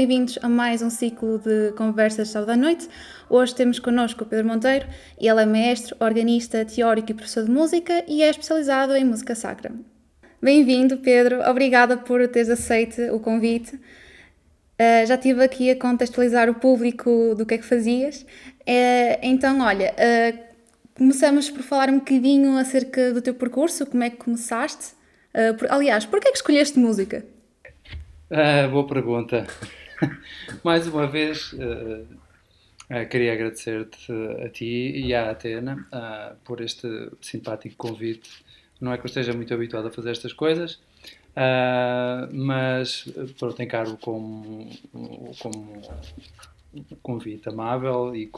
bem-vindos a mais um ciclo de conversas de sábado à noite. Hoje temos connosco o Pedro Monteiro e ele é maestro, organista, teórico e professor de música e é especializado em música sacra. Bem-vindo, Pedro. Obrigada por teres aceito o convite. Já estive aqui a contextualizar o público do que é que fazias. Então, olha, começamos por falar um bocadinho acerca do teu percurso, como é que começaste. Aliás, porquê é que escolheste música? Boa pergunta. Mais uma vez, queria agradecer-te a ti e à Atena por este simpático convite. Não é que eu esteja muito habituado a fazer estas coisas, mas pronto, encaro como um convite amável e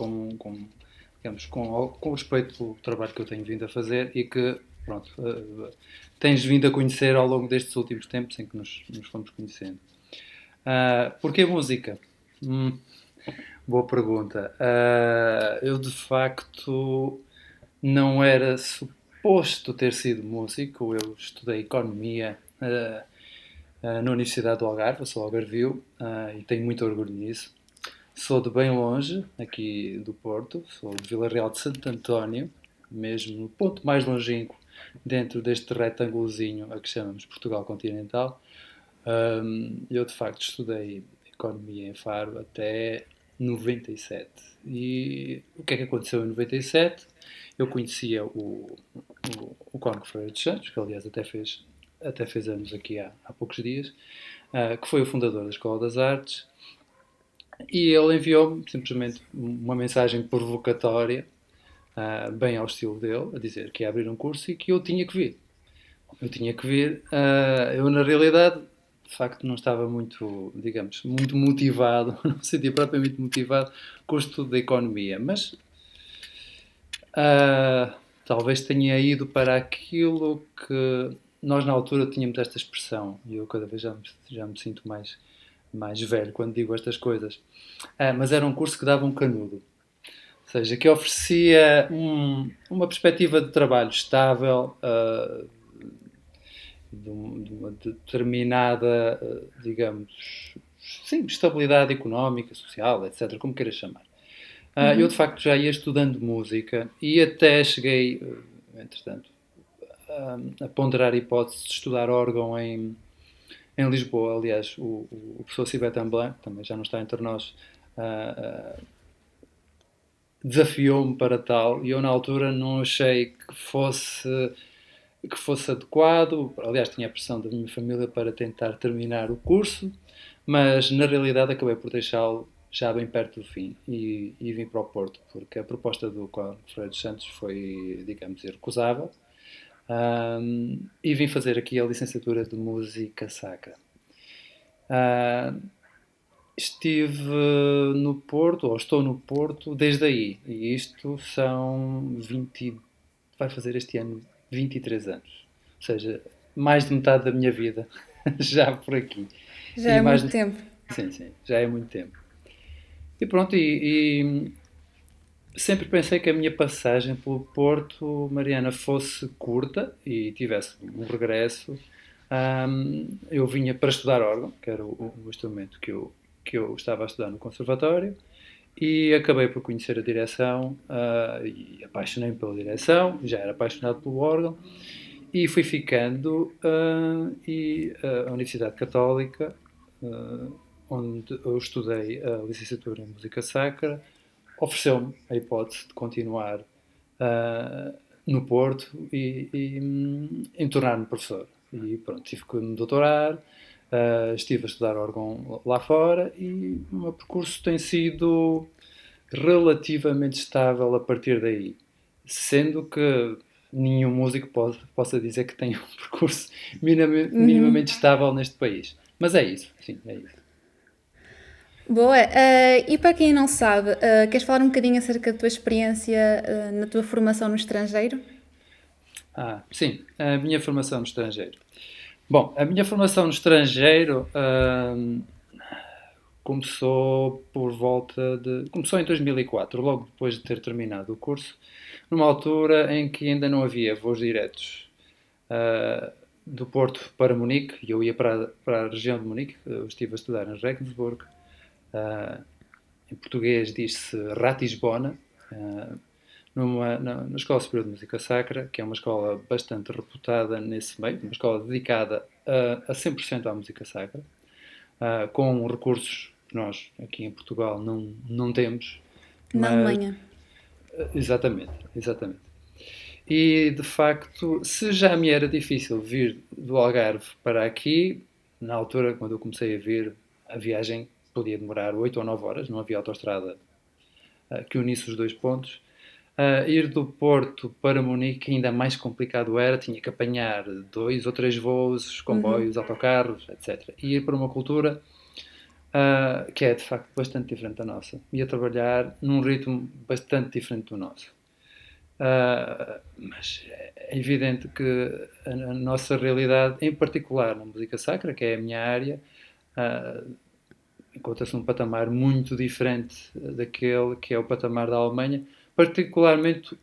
digamos, com respeito pelo trabalho que eu tenho vindo a fazer e que, pronto, tens vindo a conhecer ao longo destes últimos tempos em que nos fomos conhecendo. Porquê música? Boa pergunta. Eu de facto não era suposto ter sido músico. Eu estudei economia na Universidade do Algarve, eu sou algarvio e tenho muito orgulho nisso. Sou de bem longe, aqui do Porto, sou de Vila Real de Santo António, mesmo no ponto mais longínquo dentro deste retângulozinho a que chamamos Portugal Continental. Eu de facto estudei economia em Faro até 97. E o que é que aconteceu em 97? Eu conhecia o Cónigo Freire dos Santos, que aliás até fez anos aqui há poucos dias, que foi o fundador da Escola das Artes, e ele enviou-me simplesmente uma mensagem provocatória, bem ao estilo dele, a dizer que ia abrir um curso e que eu tinha que vir. Eu tinha que vir. Eu, na realidade, de facto, não estava muito, digamos, muito motivado, não me sentia propriamente motivado com o estudo da economia, mas talvez tenha ido para aquilo que nós na altura tínhamos esta expressão, e eu cada vez já me sinto mais velho quando digo estas coisas. Mas era um curso que dava um canudo. Ou seja, que oferecia uma perspectiva de trabalho estável, de uma determinada, digamos, sim, estabilidade económica, social, etc., como queiras chamar. Eu, de facto, já ia estudando música e até cheguei, entretanto, a ponderar a hipótese de estudar órgão em Lisboa. Aliás, o professor Sibeth Amblin, que também já não está entre nós, desafiou-me para tal e eu, na altura, não achei que fosse adequado. Aliás, tinha a pressão da minha família para tentar terminar o curso, mas na realidade acabei por deixá-lo já bem perto do fim e vim para o Porto, porque a proposta do Cónigo Freire dos Santos foi, digamos, irrecusável. E vim fazer aqui a licenciatura de Música Sacra. Estive no Porto, ou estou no Porto, desde aí. E isto são 20, vai fazer este ano 23 anos. Ou seja, mais de metade da minha vida já por aqui. Já E é mais, muito tempo. sim, sim, já é muito tempo. E pronto, e sempre pensei que a minha passagem pelo Porto, Mariana, fosse curta e tivesse um regresso. Eu vinha para estudar órgão, que era o instrumento que eu estava a estudar no conservatório, e acabei por conhecer a direção e apaixonei-me pela direção, já era apaixonado pelo órgão, e fui ficando, e a Universidade Católica, onde eu estudei a licenciatura em Música Sacra, ofereceu-me a hipótese de continuar no Porto e em tornar-me professor. E pronto, tive que me doutorar, estive a estudar órgão lá fora e o meu percurso tem sido relativamente estável a partir daí. Sendo que nenhum músico possa dizer que tem um percurso minimamente estável neste país. Mas é isso, sim, é isso. Boa. E para quem não sabe, queres falar um bocadinho acerca da tua experiência na tua formação no estrangeiro? Sim, a minha formação no estrangeiro. Bom, a minha formação no estrangeiro começou em 2004, logo depois de ter terminado o curso, numa altura em que ainda não havia voos diretos do Porto para Munique, e eu ia para a região de Munique. Eu estive a estudar em Regensburg, Em português diz-se Ratisbona, na Escola Superior de Música Sacra, que é uma escola bastante reputada nesse meio, uma escola dedicada a 100% à música sacra, com recursos que nós aqui em Portugal não temos, Na mas Alemanha. exatamente, exatamente. E de facto, se já me era difícil vir do Algarve para aqui, na altura, quando eu comecei a vir, a viagem podia demorar 8 ou 9 horas, não havia autoestrada que unisse os dois pontos. Ir do Porto para Munique ainda mais complicado era, tinha que apanhar 2 ou 3 voos, comboios, autocarros, etc. E ir para uma cultura que é de facto bastante diferente da nossa. Ia trabalhar num ritmo bastante diferente do nosso. Mas é evidente que a nossa realidade, em particular na música sacra, que é a minha área, encontra-se num patamar muito diferente daquele que é o patamar da Alemanha, particularmente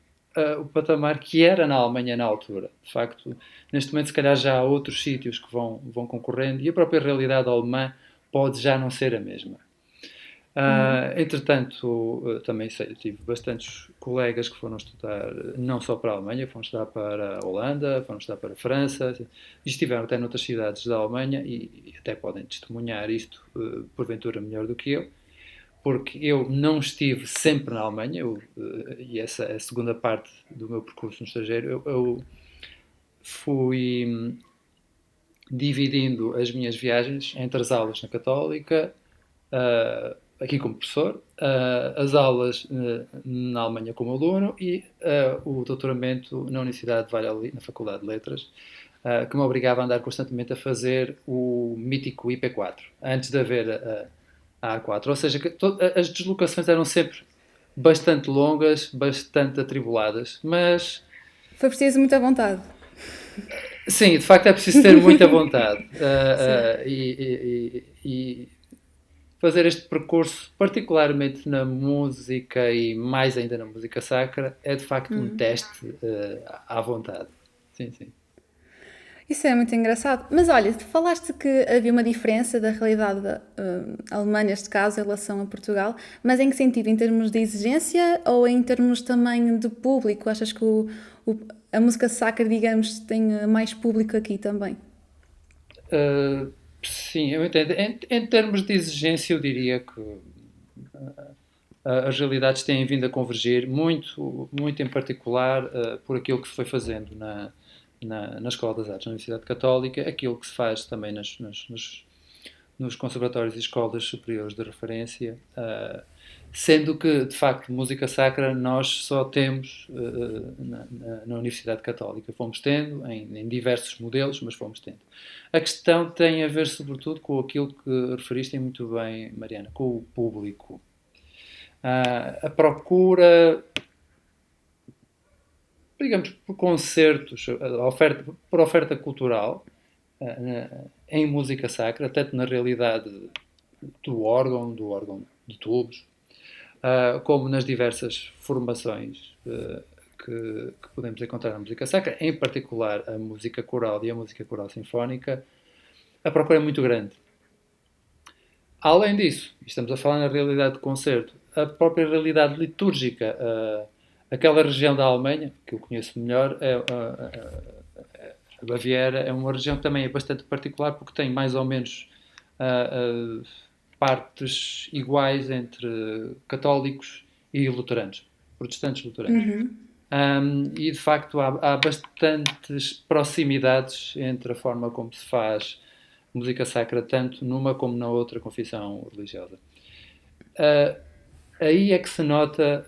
o patamar que era na Alemanha na altura. De facto, neste momento, se calhar já há outros sítios que vão concorrendo e a própria realidade alemã pode já não ser a mesma. Entretanto, também sei, tive bastantes colegas que foram estudar não só para a Alemanha, foram estudar para a Holanda, foram estudar para a França, e estiveram até noutras cidades da Alemanha e até podem testemunhar isto, porventura, melhor do que eu, porque eu não estive sempre na Alemanha, e essa é a segunda parte do meu percurso no estrangeiro. Eu fui dividindo as minhas viagens entre as aulas na Católica, aqui como professor, as aulas na Alemanha como aluno e o doutoramento na Universidade de Valladolid, na Faculdade de Letras, que me obrigava a andar constantemente a fazer o mítico IP4, antes de haver a A4. Ou seja, as deslocações eram sempre bastante longas, bastante atribuladas, mas Foi preciso muita vontade. sim, de facto é preciso ter muita vontade. Sim. E fazer este percurso, particularmente na música e mais ainda na música sacra, é de facto um teste à vontade. Sim, sim. Isso é muito engraçado. Mas olha, tu falaste que havia uma diferença da realidade alemã, neste caso, em relação a Portugal, mas em que sentido? Em termos de exigência ou em termos também de público? Achas que a música sacra, digamos, tem mais público aqui também? Sim, eu entendo. Em termos de exigência, eu diria que as realidades têm vindo a convergir, muito em particular por aquilo que se foi fazendo na Escola das Artes, na Universidade Católica, aquilo que se faz também nos conservatórios e escolas superiores de referência, sendo que, de facto, música sacra nós só temos na Universidade Católica. Fomos tendo em diversos modelos, mas fomos tendo. A questão tem a ver, sobretudo, com aquilo que referiste muito bem, Mariana, com o público. A procura, digamos, por concertos, por oferta cultural em música sacra, tanto na realidade do órgão de tubos, como nas diversas formações que podemos encontrar na música sacra, em particular a música coral e a música coral sinfónica, a procura é muito grande. Além disso, estamos a falar na realidade de concerto, a própria realidade litúrgica, aquela região da Alemanha, que eu conheço melhor, a Baviera, é uma região que também é bastante particular porque tem mais ou menos partes iguais entre católicos e luteranos, protestantes luteranos. E de facto há bastantes proximidades entre a forma como se faz música sacra, tanto numa como na outra confissão religiosa. Aí é que se nota,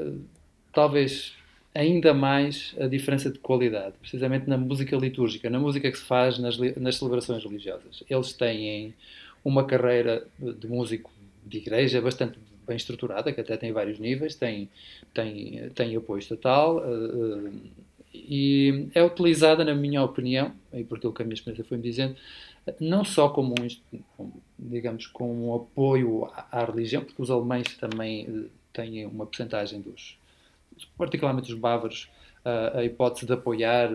talvez ainda mais, a diferença de qualidade, precisamente na música litúrgica, na música que se faz nas celebrações religiosas. Eles têm uma carreira de músico de igreja bastante bem estruturada, que até tem vários níveis, tem apoio estatal, e é utilizada, na minha opinião, e por aquilo que a minha experiência foi-me dizendo, não só como digamos, como um apoio à religião, porque os alemães também têm uma percentagem particularmente os bávaros, a hipótese de apoiar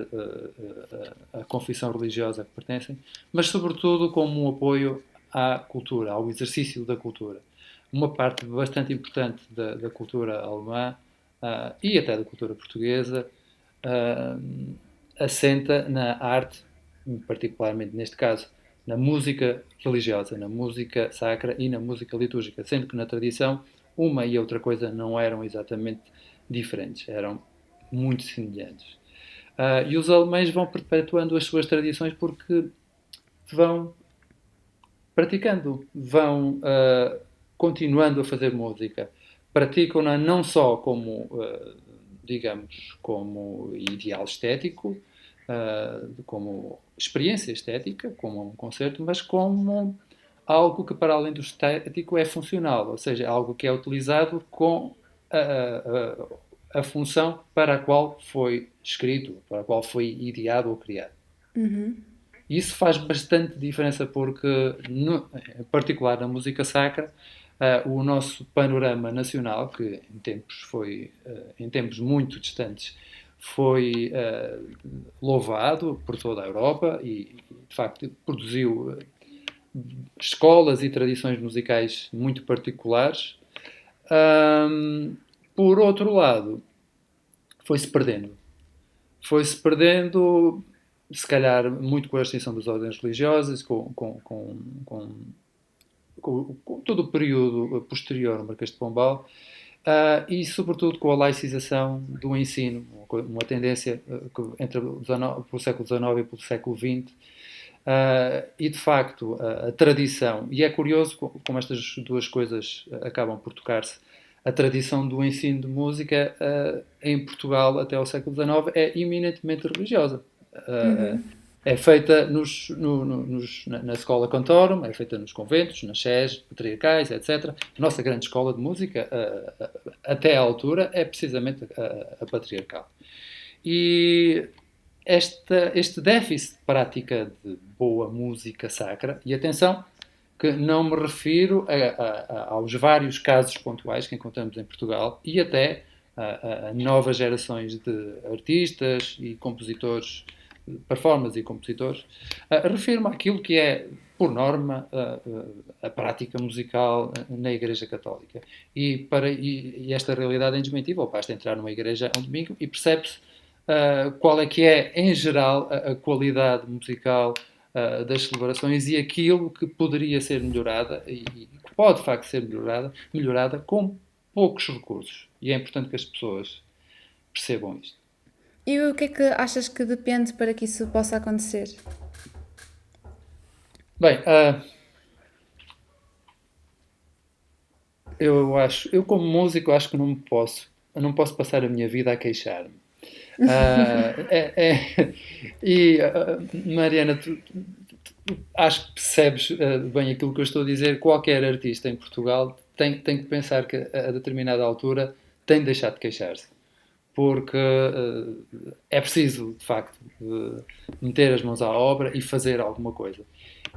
a confissão religiosa a que pertencem, mas sobretudo como um apoio à cultura, ao exercício da cultura. uma parte bastante importante da cultura alemã e até da cultura portuguesa assenta na arte, particularmente neste caso, na música religiosa, na música sacra e na música litúrgica, sendo que na tradição uma e outra coisa não eram exatamente diferentes, eram muito semelhantes. E os alemães vão perpetuando as suas tradições porque vão praticando, vão continuando a fazer música. Praticam-na não só como, digamos, como ideal estético, como experiência estética, como um concerto, mas como algo que, para além do estético, é funcional, ou seja, algo que é utilizado com a função para a qual foi escrito, para a qual foi ideado ou criado. Isso faz bastante diferença porque, em particular na música sacra, o nosso panorama nacional, que em tempos muito distantes, foi louvado por toda a Europa e, de facto, produziu escolas e tradições musicais muito particulares. Por outro lado, foi-se perdendo. Foi-se perdendo, se calhar, muito com a extinção das ordens religiosas, com todo o período posterior ao Marquês de Pombal, e, sobretudo, com a laicização do ensino, uma tendência entre o século XIX e o século XX. E, de facto, a tradição, e é curioso como estas duas coisas acabam por tocar-se, a tradição do ensino de música em Portugal até ao século XIX é eminentemente religiosa. É feita na escola cantorum, é feita nos conventos, nas sés patriarcais, etc. A nossa grande escola de música, até à altura, é precisamente a patriarcal. E este déficit de prática de boa música sacra, e atenção, que não me refiro aos vários casos pontuais que encontramos em Portugal e até a novas gerações de artistas e compositores, performers e compositores, refiro-me àquilo que é, por norma, a prática musical na Igreja Católica. E esta realidade é indesmentível. Basta entrar numa igreja um domingo e percebe-se qual é que é, em geral, a qualidade musical das celebrações e aquilo que poderia ser melhorada e que pode, de facto, ser melhorada com poucos recursos. E é importante que as pessoas percebam isto. E o que é que achas que depende para que isso possa acontecer? Bem, eu como músico acho que não posso passar a minha vida a queixar-me. Mariana, tu acho que percebes bem aquilo que eu estou a dizer. Qualquer artista em Portugal tem que pensar que a determinada altura tem de deixar de queixar-se. Porque é preciso, de facto, meter as mãos à obra e fazer alguma coisa.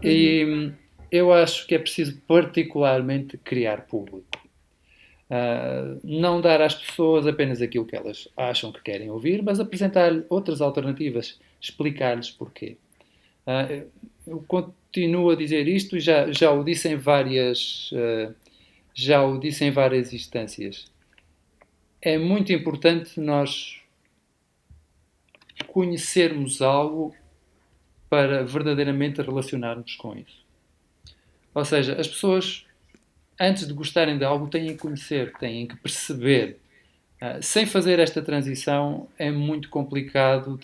E eu acho que é preciso particularmente criar público. Não dar às pessoas apenas aquilo que elas acham que querem ouvir, mas apresentar-lhe outras alternativas, explicar-lhes porquê. Eu continuo a dizer isto e já o disse em várias instâncias. É muito importante nós conhecermos algo para verdadeiramente relacionarmos com isso. Ou seja, as pessoas, antes de gostarem de algo, têm que conhecer, têm que perceber. Sem fazer esta transição, é muito complicado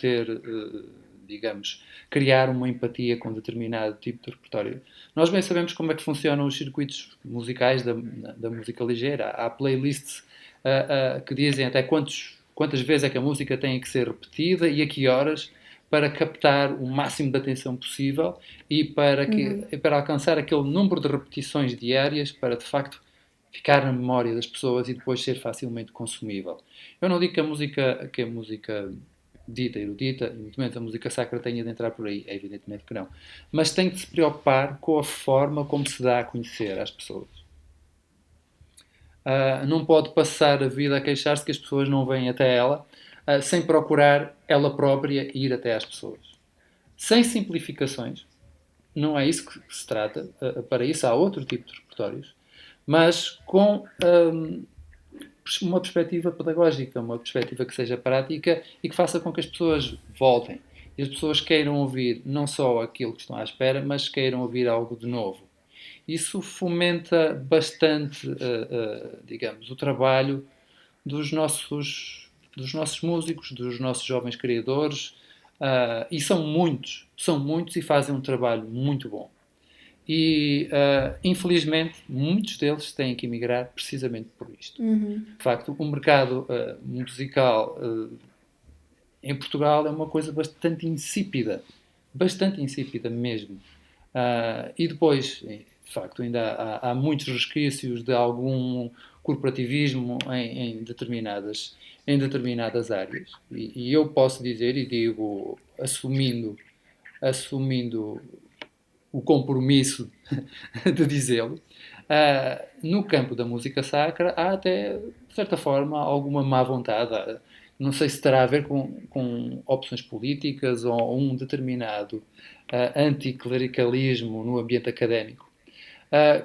criar uma empatia com determinado tipo de repertório. Nós bem sabemos como é que funcionam os circuitos musicais da música ligeira. Há playlists que dizem até quantas vezes é que a música tem que ser repetida e a que horas, para captar o máximo de atenção possível e para alcançar aquele número de repetições diárias para, de facto, ficar na memória das pessoas e depois ser facilmente consumível. Eu não digo que a música dita, erudita, e muito menos a música sacra tenha de entrar por aí, é evidentemente que não. Mas tem de se preocupar com a forma como se dá a conhecer às pessoas. Não pode passar a vida a queixar-se que as pessoas não vêm até ela, sem procurar ela própria ir até às pessoas. Sem simplificações, não é isso que se trata, para isso há outro tipo de repertórios, mas com uma perspectiva pedagógica, uma perspectiva que seja prática e que faça com que as pessoas voltem. E as pessoas queiram ouvir não só aquilo que estão à espera, mas queiram ouvir algo de novo. Isso fomenta bastante, digamos, o trabalho dos nossos músicos, dos nossos jovens criadores, e são muitos e fazem um trabalho muito bom. E, infelizmente, muitos deles têm que emigrar precisamente por isto. Uhum. De facto, o mercado musical em Portugal é uma coisa bastante insípida mesmo. E depois, de facto, ainda há muitos resquícios de algum corporativismo em determinadas áreas. E eu posso dizer, e digo assumindo o compromisso de dizê-lo, no campo da música sacra há até, de certa forma, alguma má vontade. Não sei se terá a ver com opções políticas ou um determinado anticlericalismo no ambiente académico,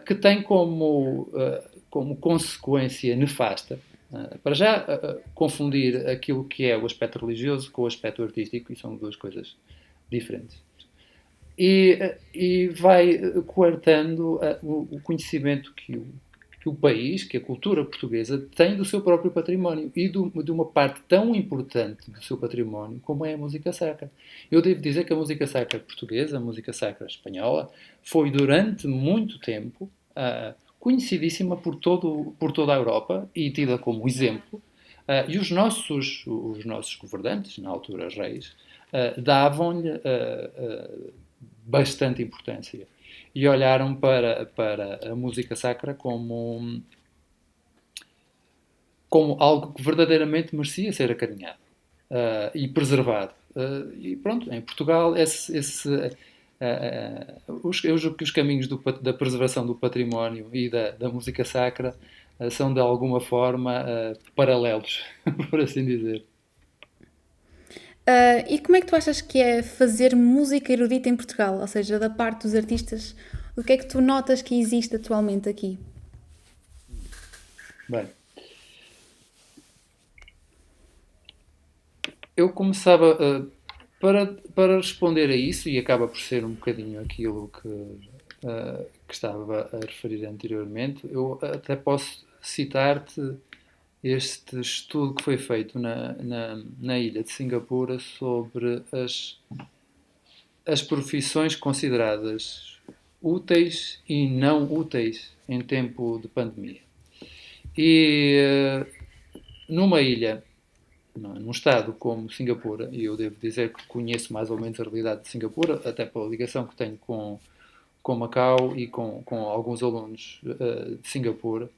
que tem como consequência nefasta, para já, confundir aquilo que é o aspecto religioso com o aspecto artístico, e são duas coisas diferentes. E vai coartando o conhecimento que o país, que a cultura portuguesa tem do seu próprio património e de uma parte tão importante do seu património como é a música sacra. Eu devo dizer que a música sacra portuguesa, a música sacra espanhola, foi durante muito tempo conhecidíssima por toda a Europa e tida como exemplo. E os nossos governantes, na altura reis, davam-lhe bastante importância e olharam para a música sacra como algo que verdadeiramente merecia ser acarinhado e preservado. E pronto, em Portugal eu julgo que os caminhos da preservação do património e da música sacra são de alguma forma paralelos, por assim dizer. E como é que tu achas que é fazer música erudita em Portugal? Ou seja, da parte dos artistas, o que é que tu notas que existe atualmente aqui? Bem, eu começava para responder a isso, e acaba por ser um bocadinho aquilo que estava a referir anteriormente. Eu até posso citar-te este estudo que foi feito na ilha de Singapura sobre as profissões consideradas úteis e não úteis em tempo de pandemia. E numa ilha, num estado como Singapura, e eu devo dizer que conheço mais ou menos a realidade de Singapura, até pela ligação que tenho com Macau e com alguns alunos de Singapura,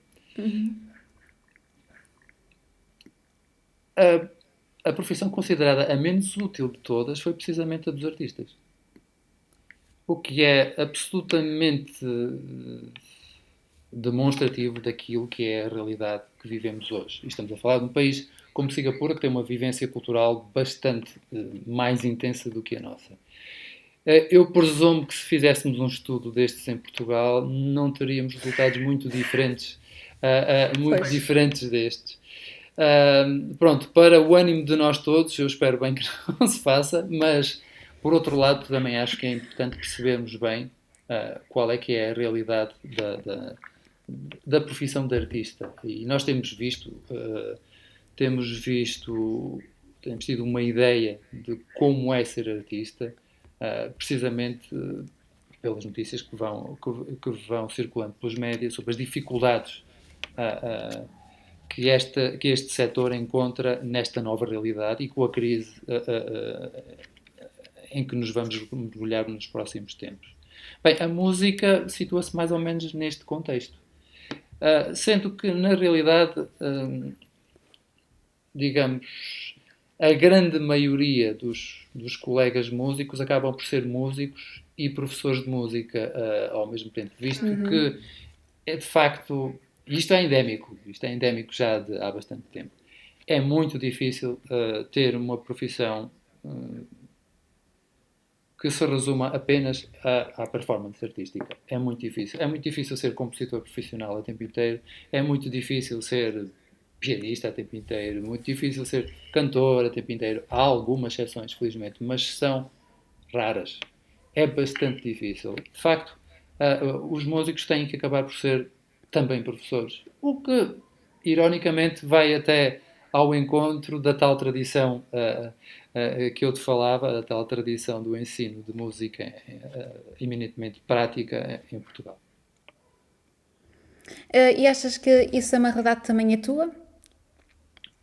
a profissão considerada a menos útil de todas foi precisamente a dos artistas. O que é absolutamente demonstrativo daquilo que é a realidade que vivemos hoje. E estamos a falar de um país como Singapura, que tem uma vivência cultural bastante mais intensa do que a nossa. Eu presumo que se fizéssemos um estudo destes em Portugal, não teríamos resultados muito diferentes, diferentes destes. Pronto, para o ânimo de nós todos, eu espero bem que não se faça, mas por outro lado também acho que é importante percebermos bem qual é que é a realidade da profissão de artista. E nós temos tido uma ideia de como é ser artista, precisamente pelas notícias que vão circulando pelos médias sobre as dificuldades que este setor encontra nesta nova realidade e com a crise em que nos vamos mergulhar nos próximos tempos. Bem, a música situa-se mais ou menos neste contexto. Sendo que, na realidade, digamos, a grande maioria dos colegas músicos acabam por ser músicos e professores de música ao mesmo tempo, visto que é de facto, isto é endémico já há bastante tempo. É muito difícil ter uma profissão que se resuma apenas à performance artística. É muito difícil. É muito difícil ser compositor profissional a tempo inteiro, é muito difícil ser pianista a tempo inteiro, muito difícil ser cantor a tempo inteiro. Há algumas exceções, felizmente, mas são raras. É bastante difícil. De facto, os músicos têm que acabar por ser também professores. O que, ironicamente, vai até ao encontro da tal tradição que eu te falava, a tal tradição do ensino de música eminentemente prática em Portugal. E achas que isso é uma realidade também a tua?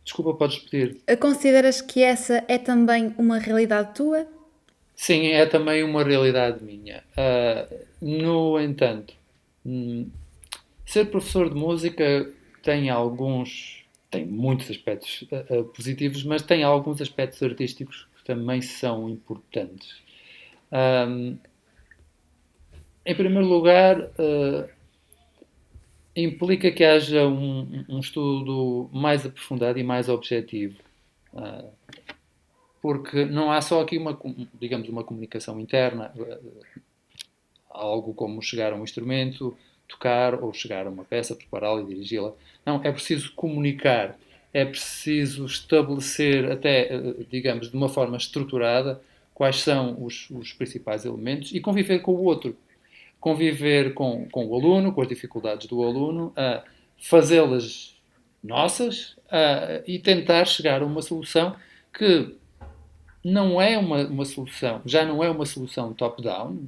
Desculpa, podes repetir? Consideras que essa é também uma realidade tua? Sim, é também uma realidade minha. No entanto, ser professor de música tem muitos aspectos positivos, mas tem alguns aspectos artísticos que também são importantes. Em primeiro lugar, implica que haja um estudo mais aprofundado e mais objetivo. Porque não há só aqui digamos, uma comunicação interna, algo como chegar a um instrumento, tocar ou chegar a uma peça, prepará-la e dirigi-la. Não, é preciso comunicar, é preciso estabelecer até, digamos, de uma forma estruturada quais são os principais elementos e conviver com o outro. Conviver com o aluno, com as dificuldades do aluno, fazê-las nossas e tentar chegar a uma solução que não é uma solução, já não é uma solução top-down,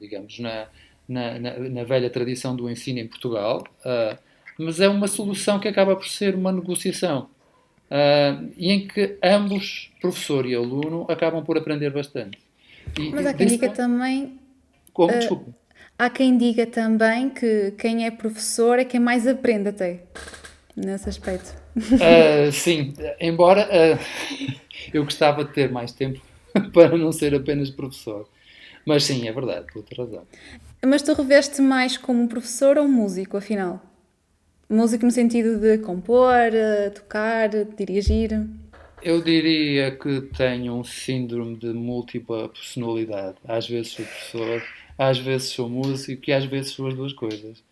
digamos, na velha tradição do ensino em Portugal, mas é uma solução que acaba por ser uma negociação e em que ambos, professor e aluno, acabam por aprender bastante. Mas há quem diga também. Como? Desculpa. Há quem diga também que quem é professor é quem mais aprende até, nesse aspecto. Sim, embora eu gostava de ter mais tempo para não ser apenas professor. Mas sim, é verdade, tu tens razão. Mas tu reveste mais como professor ou músico, afinal? Músico no sentido de compor, tocar, dirigir? Eu diria que tenho um síndrome de múltipla personalidade. Às vezes sou professor, às vezes sou músico e às vezes sou as duas coisas.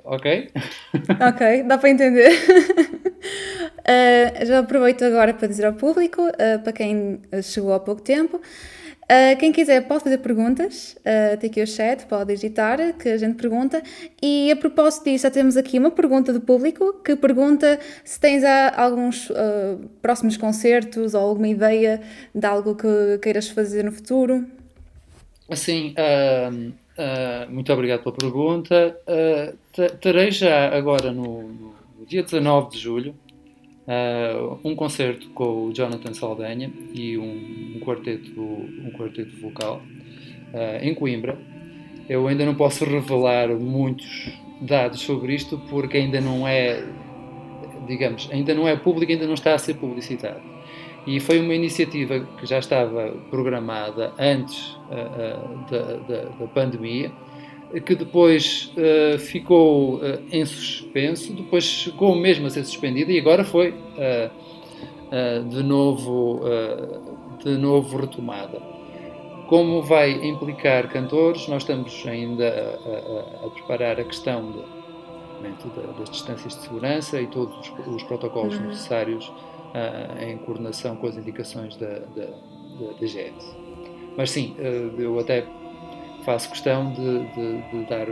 Ok? Ok, dá para entender. Já aproveito agora para dizer ao público, para quem chegou há pouco tempo, quem quiser pode fazer perguntas, tem aqui o chat, pode digitar, que a gente pergunta. E a propósito disso, já temos aqui uma pergunta do público, que pergunta se tens alguns próximos concertos ou alguma ideia de algo que queiras fazer no futuro. Assim, muito obrigado pela pergunta. Terei já agora no dia 19 de julho um concerto com o Jonathan Saldanha e um quarteto vocal em Coimbra. Eu ainda não posso revelar muitos dados sobre isto porque ainda não é, digamos, ainda não é público, ainda não está a ser publicitado. E foi uma iniciativa que já estava programada antes da pandemia, que depois ficou em suspenso, depois chegou mesmo a ser suspendida e agora foi de novo retomada. Como vai implicar cantores, nós estamos ainda a preparar a questão das distâncias de segurança e todos os protocolos necessários em coordenação com as indicações da DGS. Mas sim, eu até faço questão de dar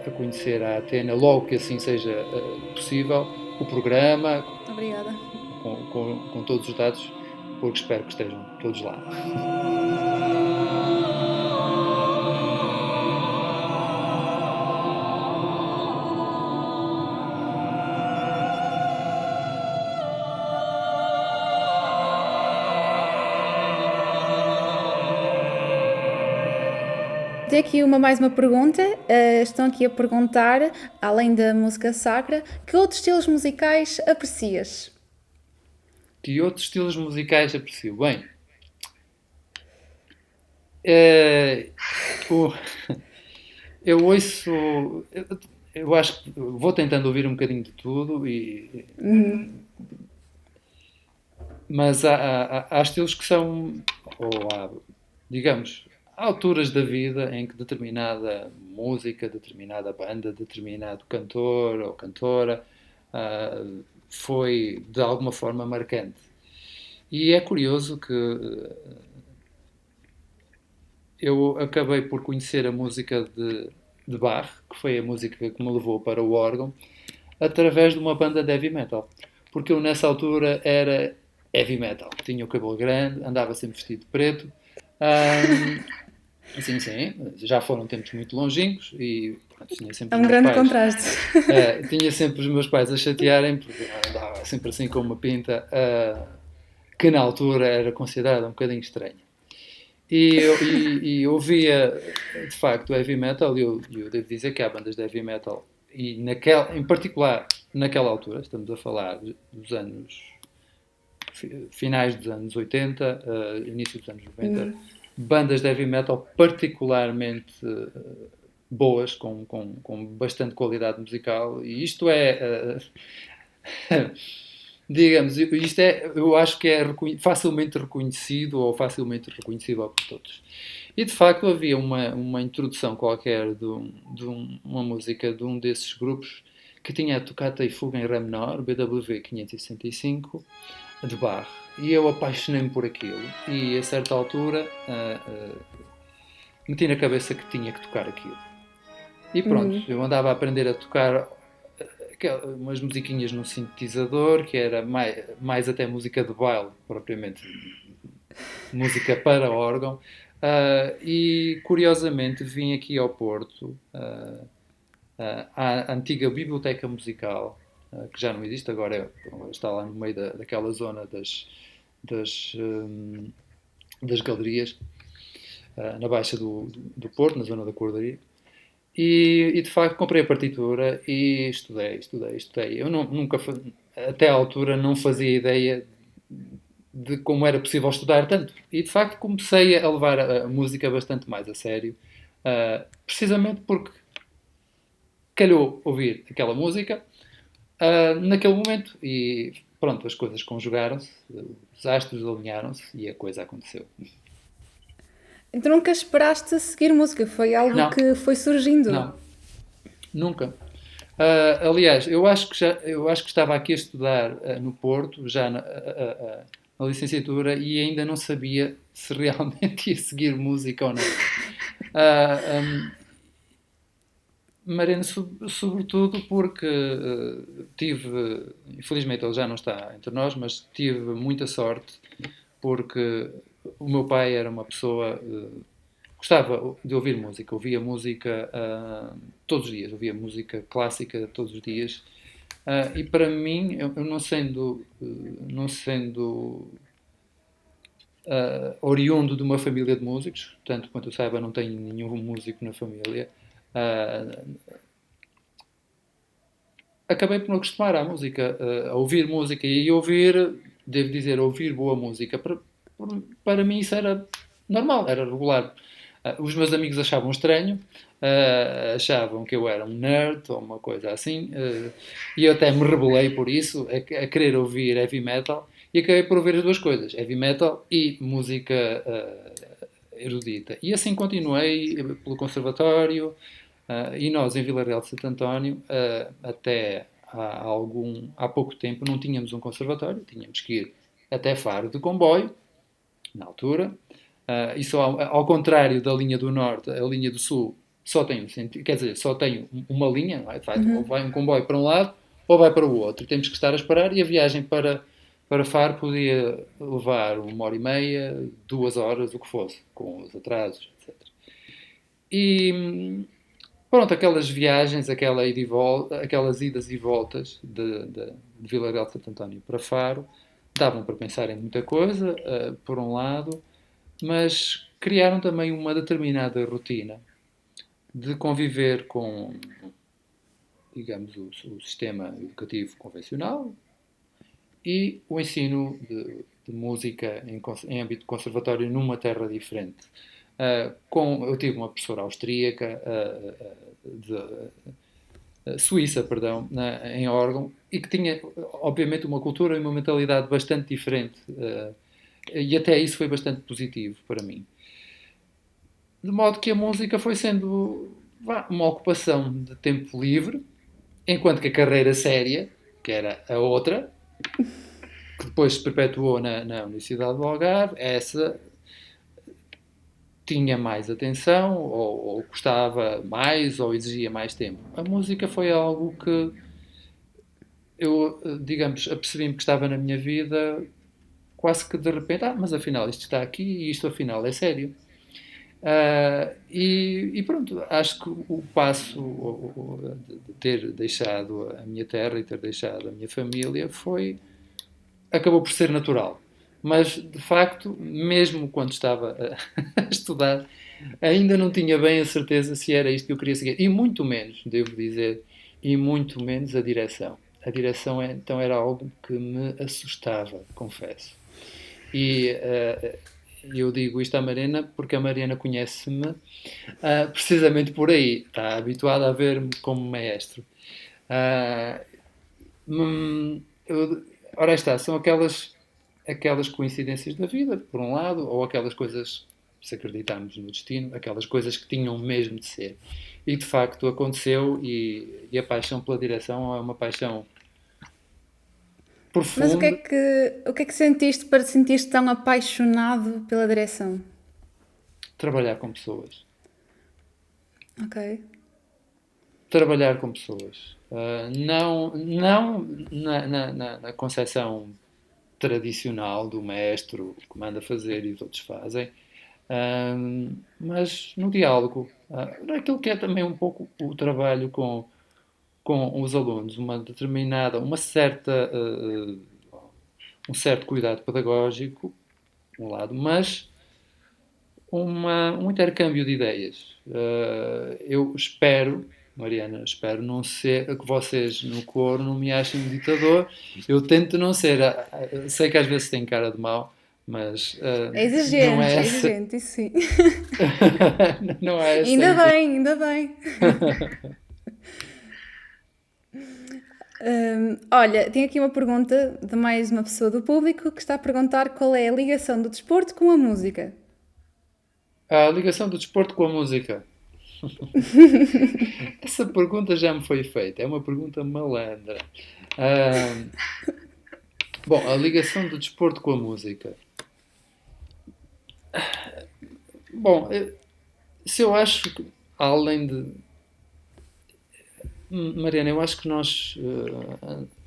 a conhecer à Atena, logo que assim seja possível, o programa. Obrigada. Com todos os dados, porque espero que estejam todos lá. Tem aqui mais uma pergunta. Estão aqui a perguntar, além da música sacra, que outros estilos musicais aprecias? Que outros estilos musicais aprecio? Bem, eu ouço. Eu acho que vou tentando ouvir um bocadinho de tudo, mas há estilos que são. Ou há digamos, há alturas da vida em que determinada música, determinada banda, determinado cantor ou cantora foi de alguma forma marcante. E é curioso que eu acabei por conhecer a música de Bach, que foi a música que me levou para o órgão, através de uma banda de heavy metal. Porque eu nessa altura era heavy metal. Tinha o cabelo grande, andava sempre vestido de preto. Ahm, sim, sim, já foram tempos muito longínquos e pronto, tinha É sempre os um meus grande pais. contraste. Tinha sempre os meus pais a chatearem, porque andava sempre assim com uma pinta que na altura era considerada um bocadinho estranha. E ouvia de facto heavy metal, e eu devo dizer que há bandas de heavy metal, e em particular naquela altura, estamos a falar dos anos finais dos anos 80, início dos anos 90, bandas de heavy metal particularmente boas, com bastante qualidade musical, e isto é, digamos, isto é, eu acho que é facilmente reconhecido ou facilmente reconhecível por todos. E de facto havia uma introdução qualquer de uma música de um desses grupos que tinha a tocata e fuga em Ré menor, BWV 565, de Bach. E eu apaixonei-me por aquilo. E a certa altura meti na cabeça que tinha que tocar aquilo. E pronto, eu andava a aprender a tocar umas musiquinhas num sintetizador, que era mais até música de baile, propriamente música para órgão. E curiosamente vim aqui ao Porto, à antiga Biblioteca Musical, que já não existe, agora está lá no meio daquela zona das galerias, na Baixa do Porto, na zona da Cordaria. E de facto comprei a partitura e estudei. Eu nunca, até à altura, não fazia ideia de como era possível estudar tanto. E de facto comecei a levar a música bastante mais a sério, precisamente porque calhou ouvir aquela música naquele momento e pronto, as coisas conjugaram-se, os astros alinharam-se e a coisa aconteceu. Então nunca esperaste seguir música, foi algo Não, que foi surgindo. não, nunca. Aliás, eu acho que estava aqui a estudar no Porto, já na licenciatura, e ainda não sabia se realmente ia seguir música ou não. Marino, sobretudo porque tive, infelizmente ele já não está entre nós, mas tive muita sorte porque o meu pai era uma pessoa gostava de ouvir música, ouvia música todos os dias, ouvia música clássica todos os dias. E para mim, eu não sendo oriundo de uma família de músicos, tanto quanto eu saiba, não tenho nenhum músico na família. Acabei por me acostumar à música, a ouvir música e ouvir, devo dizer, ouvir boa música. Para mim isso era normal, era regular. Os meus amigos achavam estranho, achavam que eu era um nerd ou uma coisa assim, e eu até me rebelei por isso, a querer ouvir heavy metal, e acabei por ouvir as duas coisas, heavy metal e música erudita. E assim continuei pelo conservatório, e nós em Vila Real de Santo António, até há pouco tempo, não tínhamos um conservatório, tínhamos que ir até Faro de comboio, na altura. Isso ao contrário da linha do Norte, a linha do Sul só tem um sentido, quer dizer, só tem uma linha, não é? De facto, ou vai um comboio para um lado ou vai para o outro. Temos que estar a esperar e a viagem para Faro podia levar 1h30, 2 horas, o que fosse, com os atrasos, etc. E pronto, aquelas viagens, aquelas idas e voltas de Vila Real de Santo António para Faro davam para pensar em muita coisa, por um lado, mas criaram também uma determinada rotina de conviver com, digamos, o sistema educativo convencional e o ensino de música em âmbito de conservatório numa terra diferente. Eu tive uma professora austríaca, suíça, perdão, em órgão, e que tinha, obviamente, uma cultura e uma mentalidade bastante diferente. E até isso foi bastante positivo para mim. de modo que a música foi sendo uma ocupação de tempo livre, enquanto que a carreira séria, que era a outra, que depois se perpetuou na Universidade do Algarve, essa tinha mais atenção, ou custava mais, ou exigia mais tempo. A música foi algo que eu, digamos, apercebi-me que estava na minha vida quase que de repente, mas afinal isto está aqui e isto afinal é sério. E pronto, acho que o passo de ter deixado a minha terra e ter deixado a minha família acabou por ser natural. Mas, de facto, mesmo quando estava a estudar, ainda não tinha bem a certeza se era isto que eu queria seguir. E muito menos, devo dizer, e muito menos a direção. A direção, então, era algo que me assustava, confesso. E eu digo isto à Mariana porque a Mariana conhece-me precisamente por aí. Está habituada a ver-me como maestro. Uh, eu, ora está, são aquelas coincidências da vida, por um lado, ou aquelas coisas, se acreditarmos no destino, aquelas coisas que tinham mesmo de ser. E de facto aconteceu, e a paixão pela direção é uma paixão Mas profunda. o que é que sentiste para te sentir tão apaixonado pela direção? Trabalhar com pessoas. Ok. Trabalhar com pessoas. Não na concepção tradicional do mestre que manda fazer e os outros fazem, mas no diálogo, naquilo que é também um pouco o trabalho com os alunos, um certo cuidado pedagógico, um lado, mas um intercâmbio de ideias. Eu espero, Mariana, espero não ser que vocês no coro não me achem um ditador. Eu tento não ser. Sei que às vezes tem cara de mau, mas não é É essa. exigente, isso sim. Não é essa a Ainda intenção. bem, ainda bem. Olha, tenho aqui uma pergunta de mais uma pessoa do público que está a perguntar qual é a ligação do desporto com a música. A ligação do desporto com a música. Essa pergunta já me foi feita. É uma pergunta malandra. Ah, bom, a ligação do desporto com a música. Bom, se eu acho que, além de. Mariana, eu acho que nós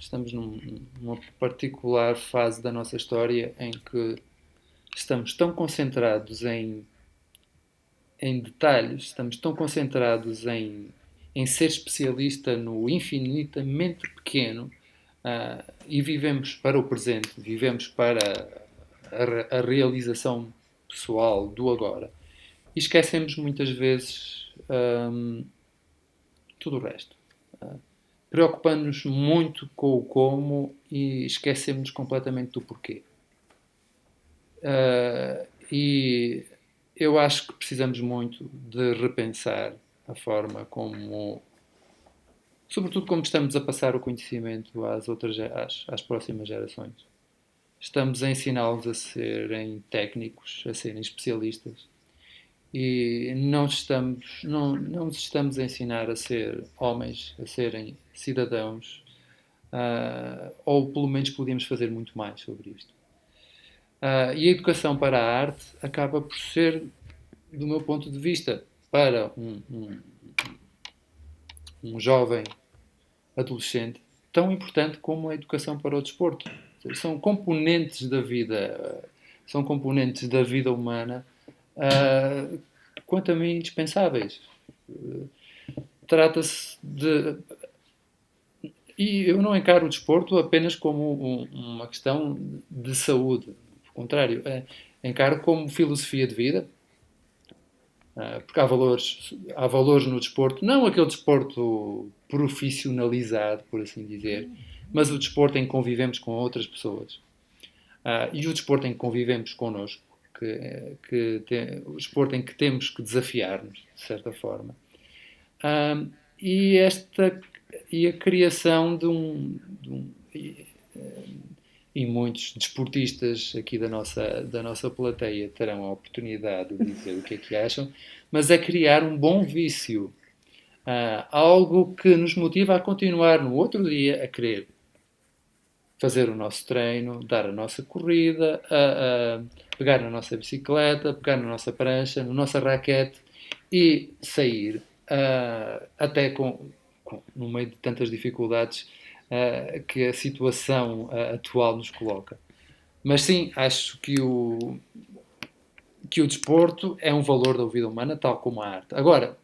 estamos numa particular fase da nossa história em que estamos tão concentrados em detalhes, estamos tão concentrados em ser especialista no infinitamente pequeno e vivemos para o presente, vivemos para a realização pessoal do agora e esquecemos muitas vezes tudo o resto. Preocupamos-nos muito com o como e esquecemos completamente do porquê. E eu acho que precisamos muito de repensar a forma como, sobretudo como estamos a passar o conhecimento às próximas gerações. Estamos a ensiná-los a serem técnicos, a serem especialistas e não os estamos a ensinar a ser homens, a serem cidadãos, ou pelo menos podíamos fazer muito mais sobre isto. E a educação para a arte acaba por ser, do meu ponto de vista, para um jovem adolescente, tão importante como a educação para o desporto. São componentes da vida, são componentes da vida humana, quanto a mim, indispensáveis. Trata-se de. E eu não encaro o desporto apenas como uma questão de saúde. Ao contrário, encaro como filosofia de vida, porque há valores no desporto, não aquele desporto profissionalizado, por assim dizer, mas o desporto em que convivemos com outras pessoas. E o desporto em que convivemos connosco, o desporto em que temos que desafiar-nos, de certa forma. E a criação de um e muitos desportistas aqui da nossa plateia terão a oportunidade de dizer o que acham, mas é criar um bom vício. Algo que nos motiva a continuar no outro dia a querer fazer o nosso treino, dar a nossa corrida, a pegar na nossa bicicleta, pegar na nossa prancha, na nossa raquete e sair, até no meio de tantas dificuldades que a situação atual nos coloca. Mas sim, acho que o desporto é um valor da vida humana, tal como a arte. Agora,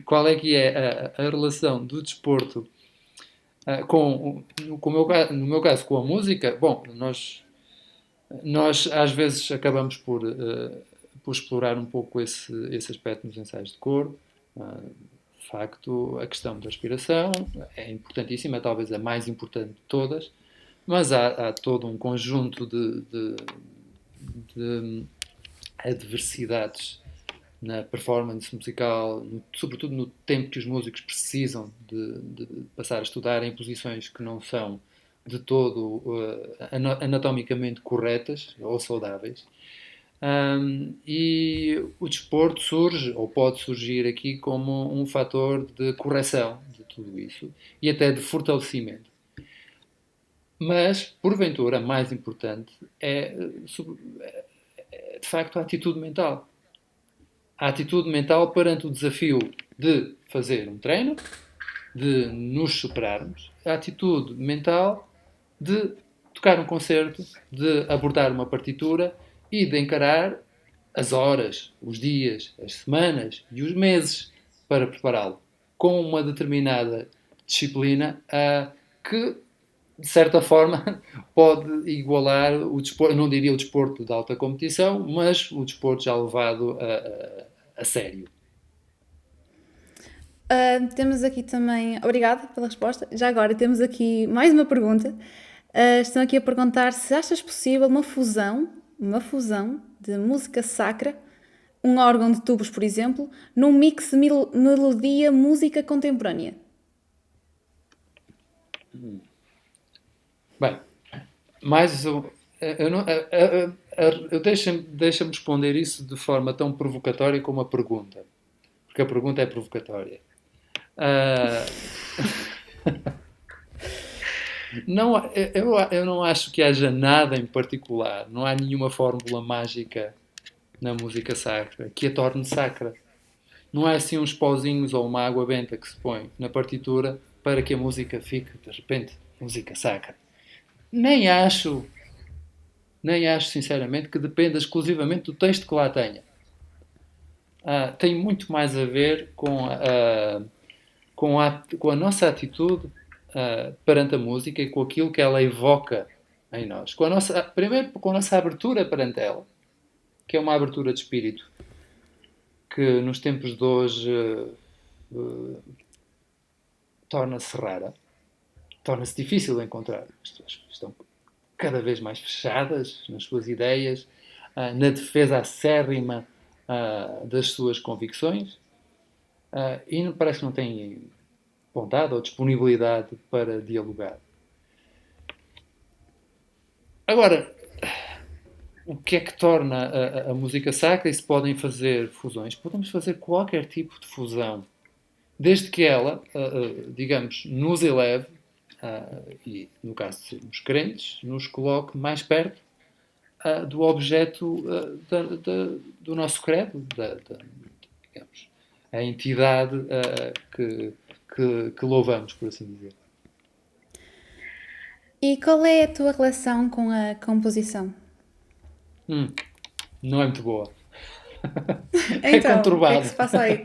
qual é que é a relação do desporto no meu caso, com a música? Bom, nós às vezes acabamos por explorar um pouco esse aspecto nos ensaios de coro. De facto, a questão da respiração é importantíssima, é talvez a mais importante de todas, mas há todo um conjunto de adversidades na performance musical, sobretudo no tempo que os músicos precisam de passar a estudar em posições que não são de todo anatomicamente corretas ou saudáveis. E o desporto surge, ou pode surgir aqui, como um fator de correção de tudo isso e até de fortalecimento. Mas, porventura, mais importante é de facto a atitude mental. A atitude mental perante o desafio de fazer um treino, de nos superarmos, a atitude mental de tocar um concerto, de abordar uma partitura e de encarar as horas, os dias, as semanas e os meses para prepará-lo com uma determinada disciplina que, de certa forma, pode igualar o desporto, não diria o desporto de alta competição, mas o desporto já levado a sério. Temos aqui também... Obrigada pela resposta. Já agora temos aqui mais uma pergunta. Estão aqui a perguntar se achas possível uma fusão de música sacra, um órgão de tubos, por exemplo, num mix de melodia, música contemporânea. Bem, mais eu deixa-me responder isso de forma tão provocatória como a pergunta, porque a pergunta é provocatória. Eu não acho que haja nada em particular, não há nenhuma fórmula mágica na música sacra que a torne sacra. Não há assim uns pauzinhos ou uma água benta que se põe na partitura para que a música fique, de repente, música sacra. Nem acho sinceramente que dependa exclusivamente do texto que lá tenha. Tem muito mais a ver com a nossa atitude perante a música e com aquilo que ela evoca em nós. Primeiro, com a nossa abertura perante ela, que é uma abertura de espírito que nos tempos de hoje torna-se rara, torna-se difícil de encontrar. As pessoas estão cada vez mais fechadas nas suas ideias, na defesa acérrima das suas convicções, e parece que não têm vontade ou disponibilidade para dialogar. Agora, o que é que torna a música sacra? E se podem fazer fusões? Podemos fazer qualquer tipo de fusão, desde que ela, digamos, nos eleve, e no caso de sermos crentes, nos coloque mais perto do objeto do nosso credo, digamos, a entidade que louvamos, por assim dizer. E qual é a tua relação com a composição? Não é muito boa. Então, é conturbado. O que é que se passa aí?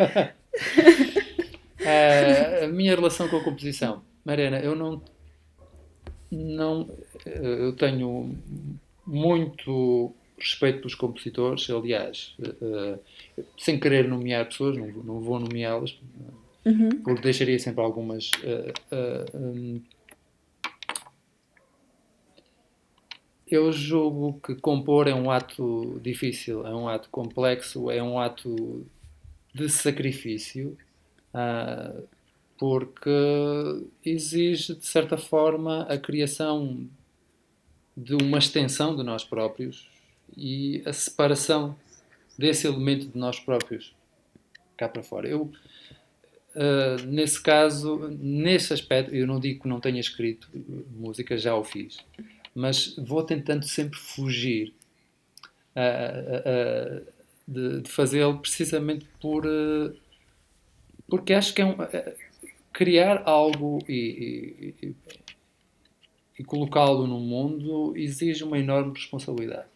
A minha relação com a composição, Mariana, eu tenho muito respeito pelos compositores, aliás, sem querer nomear pessoas, não vou nomeá-las, porque deixaria sempre algumas eu julgo que compor é um ato difícil, é um ato complexo, é um ato de sacrifício, porque exige, de certa forma, a criação de uma extensão de nós próprios e a separação desse elemento de nós próprios cá para fora. Nesse caso, nesse aspecto, eu não digo que não tenha escrito música, já o fiz, mas vou tentando sempre fugir de fazê-lo precisamente porque acho que criar algo e colocá-lo no mundo exige uma enorme responsabilidade.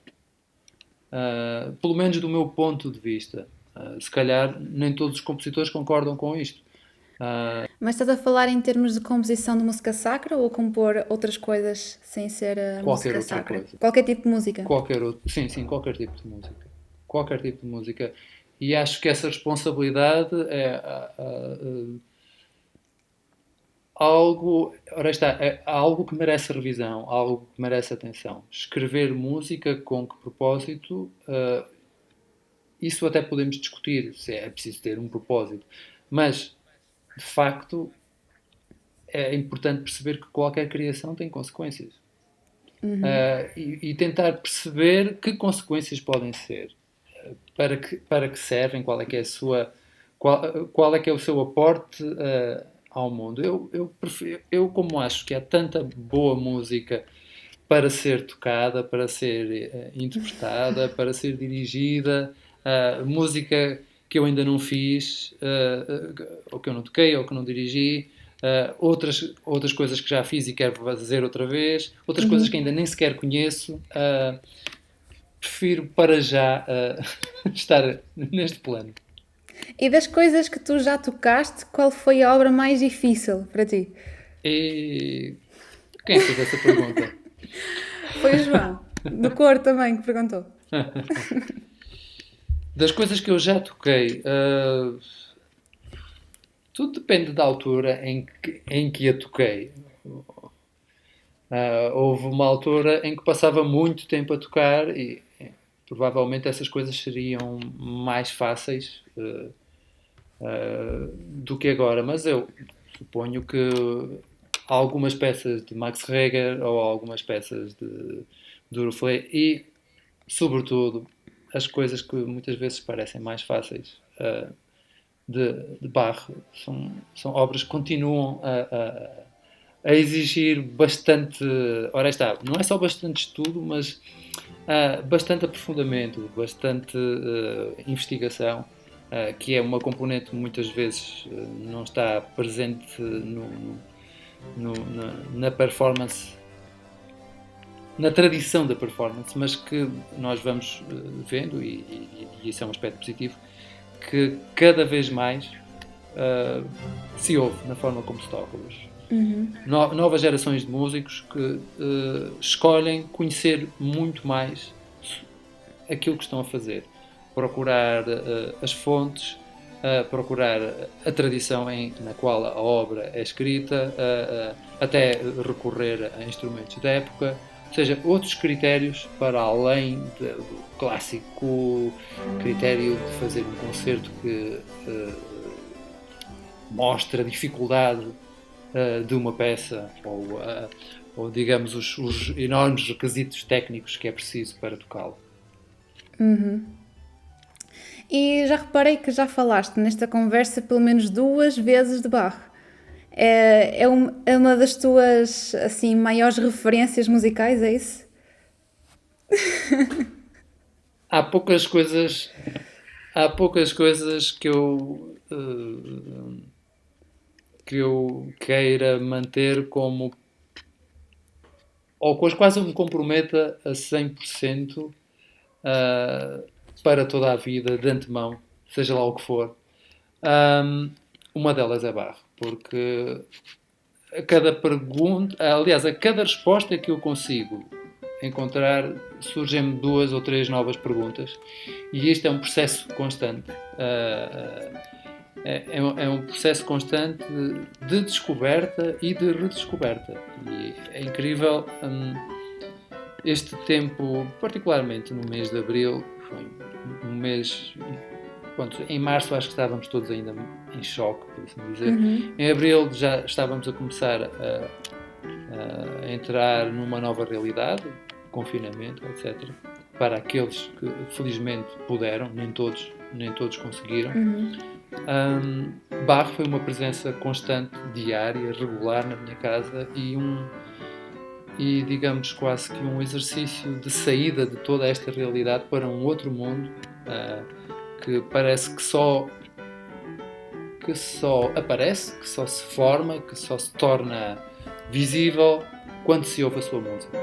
Pelo menos do meu ponto de vista. Se calhar nem todos os compositores concordam com isto. Mas estás a falar em termos de composição de música sacra ou compor outras coisas sem ser a Qualquer música outra sacra? coisa. Qualquer tipo de música? Sim, qualquer tipo de música. Qualquer tipo de música. E acho que essa responsabilidade é algo, ora está, é algo que merece revisão, algo que merece atenção. Escrever música com que propósito? Isso até podemos discutir, se é preciso ter um propósito. Mas, de facto, é importante perceber que qualquer criação tem consequências. E tentar perceber que consequências podem ser. Para que servem, qual é que é a sua... Qual é que é o seu aporte ao mundo. Eu, como acho que há tanta boa música para ser tocada, para ser interpretada, para ser dirigida, música que eu ainda não fiz, ou que eu não toquei, ou que não dirigi, outras coisas que já fiz e quero fazer outra vez, outras coisas que ainda nem sequer conheço. Prefiro para já estar neste plano. E das coisas que tu já tocaste, qual foi a obra mais difícil para ti? E quem fez essa pergunta? Foi o João, do coro também, que perguntou. Das coisas que eu já toquei, tudo depende da altura em que a toquei. Houve uma altura em que passava muito tempo a tocar e provavelmente essas coisas seriam mais fáceis do que agora. Mas eu suponho que algumas peças de Max Reger ou algumas peças de Duruflé e, sobretudo, as coisas que muitas vezes parecem mais fáceis de Bach são obras que continuam a exigir bastante... Ora está, não é só bastante estudo, mas bastante aprofundamento, bastante investigação, que é uma componente que muitas vezes não está presente na performance, na tradição da performance, mas que nós vamos vendo, e isso é um aspecto positivo, que cada vez mais se ouve na forma como se toca hoje. Novas gerações de músicos que escolhem conhecer muito mais aquilo que estão a fazer, procurar as fontes, procurar a tradição na qual a obra é escrita, até recorrer a instrumentos da época, ou seja, outros critérios para além do clássico critério de fazer um concerto que mostra a dificuldade de uma peça ou digamos os enormes requisitos técnicos que é preciso para tocá-lo. E já reparei que já falaste nesta conversa pelo menos 2 vezes de Bach. É uma das tuas assim maiores referências musicais, é isso? Há poucas coisas que eu queira manter como, ou com as quais eu me comprometa a 100% para toda a vida, de antemão, seja lá o que for. Uma delas é Bach, porque a cada pergunta, aliás, a cada resposta que eu consigo encontrar, surgem-me 2 ou 3 novas perguntas, e isto é um processo constante. É um processo constante de descoberta e de redescoberta. E é incrível este tempo, particularmente no mês de Abril, foi um mês... Pronto, em março acho que estávamos todos ainda em choque, por assim dizer. Em Abril já estávamos a começar a entrar numa nova realidade, confinamento, etc. Para aqueles que felizmente puderam, nem todos conseguiram. Bach foi uma presença constante, diária, regular na minha casa e digamos quase que um exercício de saída de toda esta realidade para um outro mundo que parece que só aparece, que só se forma, que só se torna visível quando se ouve a sua música.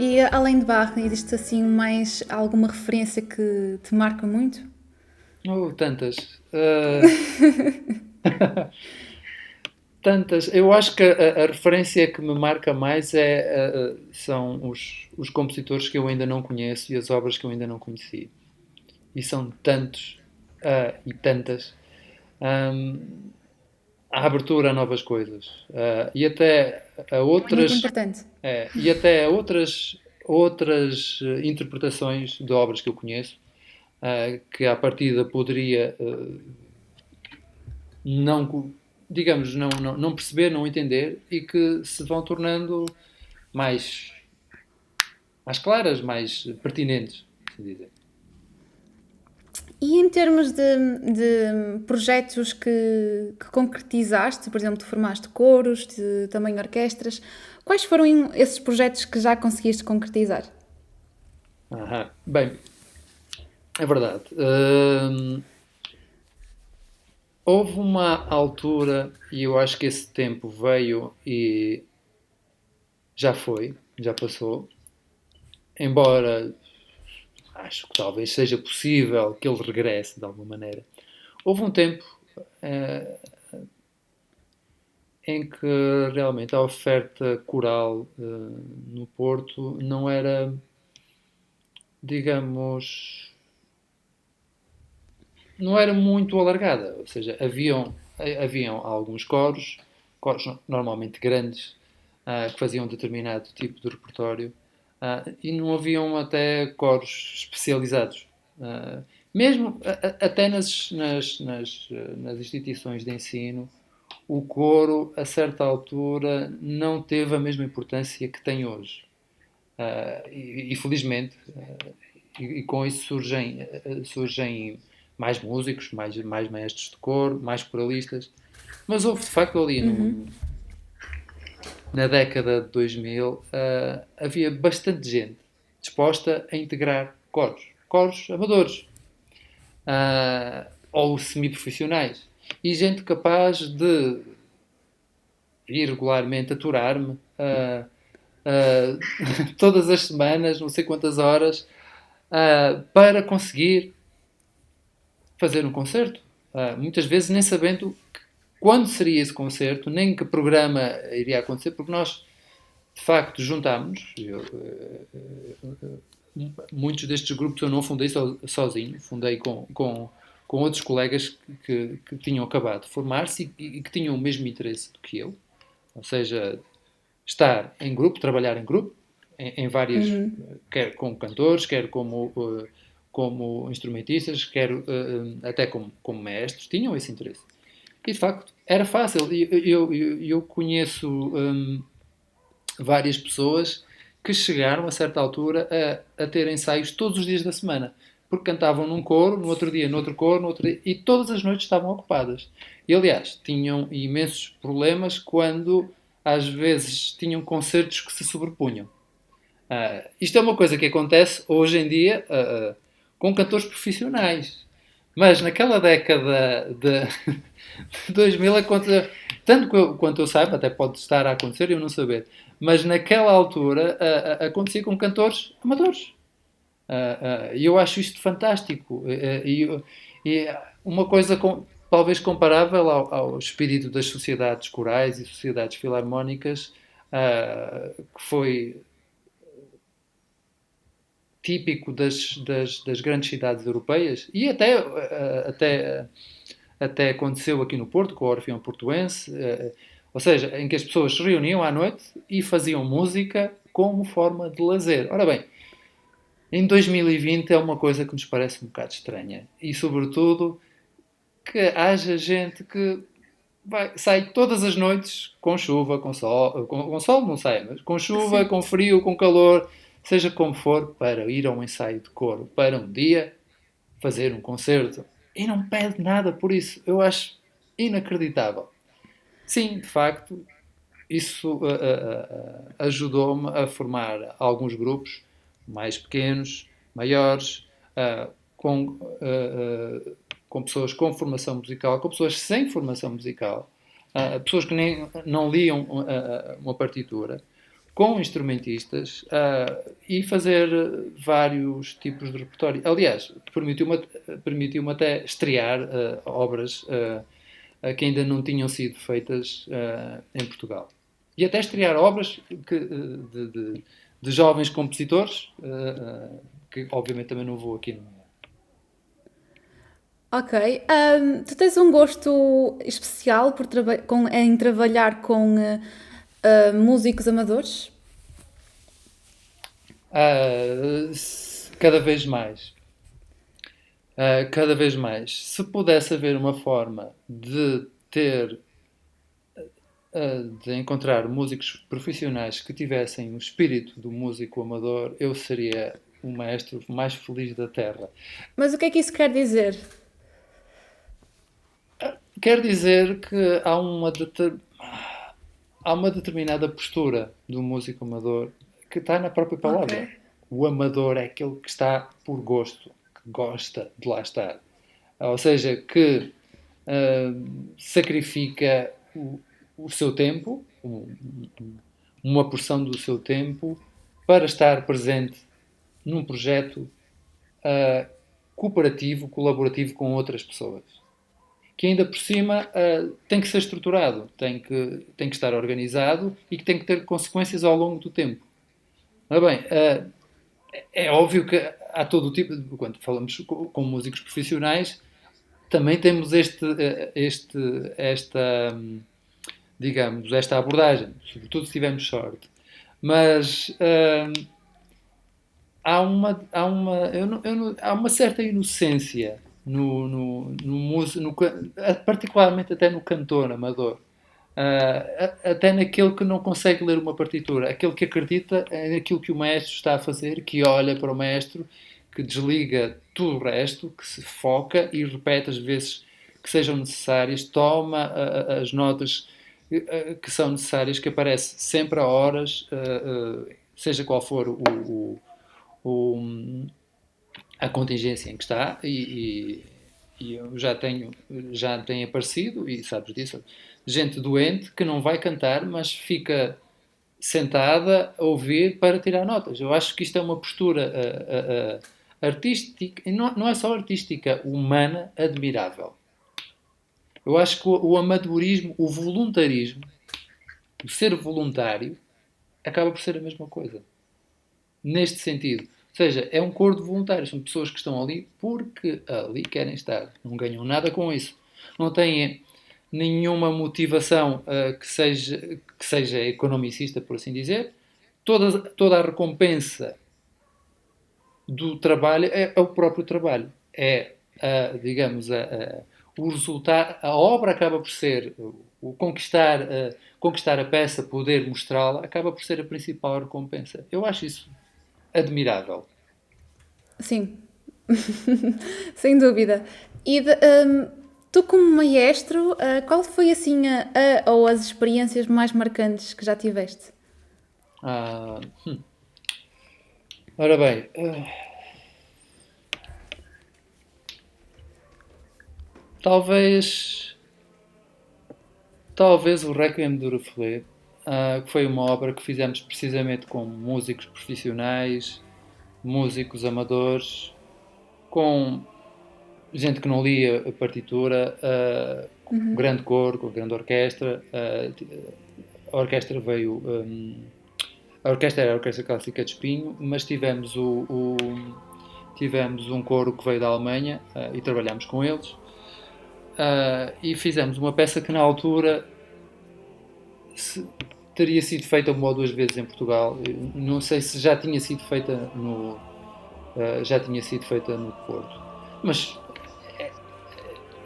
E além de Bach, existe assim mais alguma referência que te marca muito? Tantas. Tantas. Eu acho que a referência que me marca mais são os compositores que eu ainda não conheço e as obras que eu ainda não conheci. E são tantos e tantas. A abertura a novas coisas. E até a outras. Muito importante. E até a outras interpretações de obras que eu conheço, que à partida poderia não perceber, não entender, e que se vão tornando mais claras, mais pertinentes, assim dizer. E em termos de projetos que concretizaste, por exemplo, tu formaste coros, também orquestras, quais foram esses projetos que já conseguiste concretizar? Bem, é verdade. Houve uma altura, e eu acho que esse tempo veio e já foi, já passou, embora acho que talvez seja possível que ele regresse de alguma maneira. Houve um tempo em que realmente a oferta coral no Porto não era, digamos, não era muito alargada, ou seja, haviam alguns coros normalmente grandes, que faziam determinado tipo de repertório, e não haviam até coros especializados. Mesmo até nas instituições de ensino, o coro, a certa altura, não teve a mesma importância que tem hoje. E felizmente, e com isso surgem mais músicos, mais maestros de coro, mais coralistas. Mas houve de facto ali na década de 2000, havia bastante gente disposta a integrar coros amadores ou semi-profissionais, e gente capaz de ir regularmente aturar-me todas as semanas, não sei quantas horas, para conseguir fazer um concerto. Muitas vezes nem sabendo quando seria esse concerto, nem que programa iria acontecer, porque nós, de facto, juntámos. Muitos destes grupos eu não fundei sozinho, fundei com outros colegas que tinham acabado de formar-se e que tinham o mesmo interesse do que eu, ou seja, estar em grupo, trabalhar em grupo, em várias, quer como cantores, quer como instrumentistas, quer até como mestres, tinham esse interesse. E de facto era fácil. Eu conheço várias pessoas que chegaram a certa altura a ter ensaios todos os dias da semana, porque cantavam num coro, no outro dia noutro coro, no outro dia, e todas as noites estavam ocupadas. E aliás, tinham imensos problemas quando às vezes tinham concertos que se sobrepunham. Isto é uma coisa que acontece hoje em dia com cantores profissionais. Mas naquela década de 2000, tanto quanto eu saiba, até pode estar a acontecer e eu não saber, mas naquela altura acontecia com cantores amadores. E eu acho isto fantástico. E uma coisa talvez comparável ao espírito das sociedades corais e sociedades filarmónicas, que foi típico das grandes cidades europeias, e até aconteceu aqui no Porto, com o Orfeão Portuense, ou seja, em que as pessoas se reuniam à noite e faziam música como forma de lazer. Ora bem, em 2020 é uma coisa que nos parece um bocado estranha. E, sobretudo, que haja gente que sai todas as noites com chuva, com sol, com sol não sai, mas com chuva, Sim. com frio, com calor, seja como for, para ir a um ensaio de coro, para um dia fazer um concerto. E não pede nada por isso. Eu acho inacreditável. Sim, de facto, isso ajudou-me a formar alguns grupos mais pequenos, maiores, uh, com, com pessoas com formação musical, com pessoas sem formação musical, pessoas que nem, não liam uma partitura, com instrumentistas e fazer vários tipos de repertório. Aliás, permitiu-me até estrear obras que ainda não tinham sido feitas em Portugal. E até estrear obras de jovens compositores, que obviamente também não vou aqui nomear. Ok. Tu tens um gosto especial em trabalhar com músicos amadores? Cada vez mais. Cada vez mais. Se pudesse haver uma forma de de encontrar músicos profissionais que tivessem o espírito do músico amador, eu seria o maestro mais feliz da Terra. Mas o que é que isso quer dizer? Quer dizer que há uma determinada postura do músico amador que está na própria Ok. palavra. O amador é aquele que está por gosto, que gosta de lá estar. Ou seja, que sacrifica o seu tempo, uma porção do seu tempo, para estar presente num projeto cooperativo, colaborativo com outras pessoas. Que ainda por cima tem que ser estruturado, tem que estar organizado e que tem que ter consequências ao longo do tempo. Ora bem, é óbvio que há todo o tipo, quando falamos com músicos profissionais, também temos digamos, esta abordagem, sobretudo se tivermos sorte. Mas há uma certa inocência particularmente até no cantor amador. Até naquele que não consegue ler uma partitura, aquele que acredita naquilo que o maestro está a fazer, que olha para o maestro, que desliga tudo o resto, que se foca e repete as vezes que sejam necessárias, toma as notas que são necessárias, que aparece sempre a horas, seja qual for o, a contingência em que está, e eu já tenho aparecido, e sabes disso, gente doente que não vai cantar, mas fica sentada a ouvir para tirar notas. Eu acho que isto é uma postura artística, e não é só artística, humana, admirável. Eu acho que o amadorismo, o voluntarismo, o ser voluntário, acaba por ser a mesma coisa. Neste sentido. Ou seja, é um coro de voluntários. São pessoas que estão ali porque ali querem estar. Não ganham nada com isso. Não têm nenhuma motivação que seja economicista, por assim dizer. Toda a recompensa do trabalho é o próprio trabalho. Digamos, o resultado. A obra acaba por ser o conquistar a peça, poder mostrá-la, acaba por ser a principal recompensa. Eu acho isso admirável. Sim, sem dúvida. E tu, como maestro, qual foi assim ou as experiências mais marcantes que já tiveste? Ah, Ora bem, talvez, talvez o Requiem de Uruflé, que foi uma obra que fizemos precisamente com músicos profissionais, músicos amadores, com gente que não lia a partitura, com grande coro, com grande orquestra. A orquestra veio. A orquestra era a Orquestra Clássica de Espinho, mas tivemos um coro que veio da Alemanha e trabalhámos com eles. E fizemos uma peça que na altura teria sido feita uma ou duas vezes em Portugal. Não sei se já tinha sido feita já tinha sido feita no Porto. Mas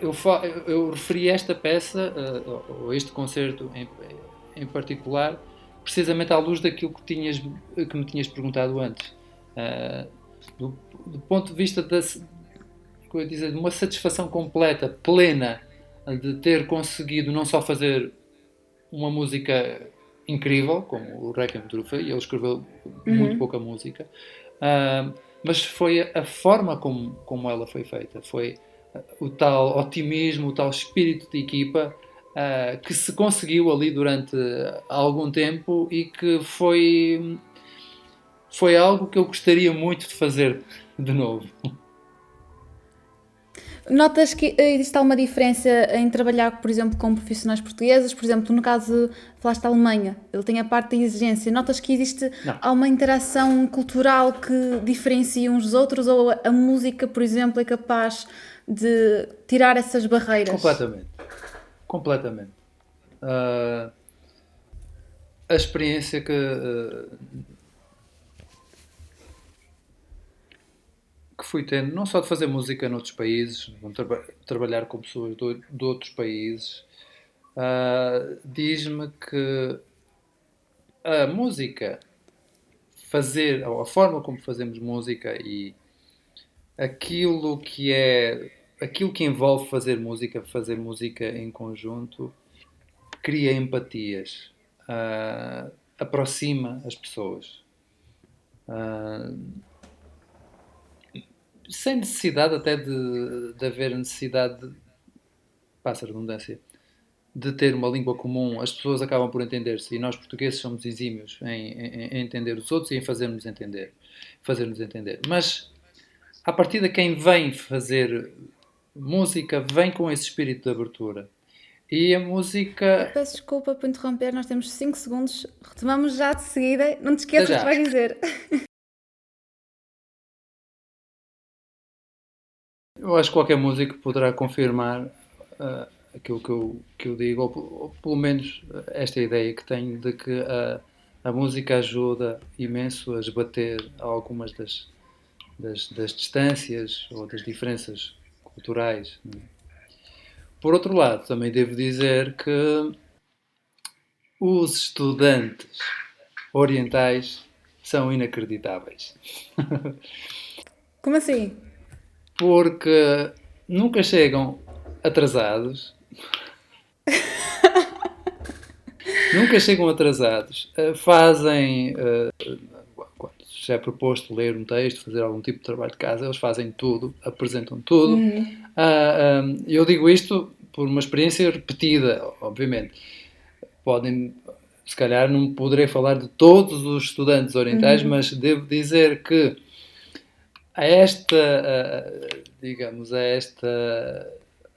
eu, eu referi esta peça, ou este concerto em particular, precisamente à luz daquilo que me tinhas perguntado antes. Uh, do ponto de vista de uma satisfação completa, plena, de ter conseguido não só fazer uma música incrível, como o Requiem de Druffel, e ele escreveu muito pouca música, mas foi a forma como ela foi feita. Foi o tal otimismo, o tal espírito de equipa que se conseguiu ali durante algum tempo e que foi algo que eu gostaria muito de fazer de novo. Notas que existe alguma diferença em trabalhar, por exemplo, com profissionais portugueses? Por exemplo, no caso, falaste da Alemanha, ele tem a parte da exigência. Notas que existe Não. alguma interação cultural que diferencia uns dos outros ou a música, por exemplo, é capaz de tirar essas barreiras? Completamente. Completamente. A experiência que fui tendo, não só de fazer música noutros países, trabalhar com pessoas de outros países, diz-me que a música, ou a forma como fazemos música e aquilo que envolve fazer música em conjunto, cria empatias, aproxima as pessoas. Sem necessidade até de haver necessidade, passa a redundância, de ter uma língua comum, as pessoas acabam por entender-se e nós portugueses somos exímios em entender os outros e em fazer-nos entender. Mas, a partir de quem vem fazer música, vem com esse espírito de abertura. E a música... Peço desculpa por interromper, nós temos 5 segundos, retomamos já de seguida, não te esqueças do que vais dizer. Eu acho que qualquer músico poderá confirmar aquilo que eu digo, ou pelo menos esta ideia que tenho de que a música ajuda imenso a esbater algumas das distâncias ou das diferenças culturais. Por outro lado, também devo dizer que os estudantes orientais são inacreditáveis. Como assim? Porque nunca chegam atrasados. Nunca chegam atrasados. Fazem, quando já é proposto ler um texto, fazer algum tipo de trabalho de casa, eles fazem tudo, apresentam tudo. Eu digo isto por uma experiência repetida, obviamente. Se calhar não poderei falar de todos os estudantes orientais, mas devo dizer que a esta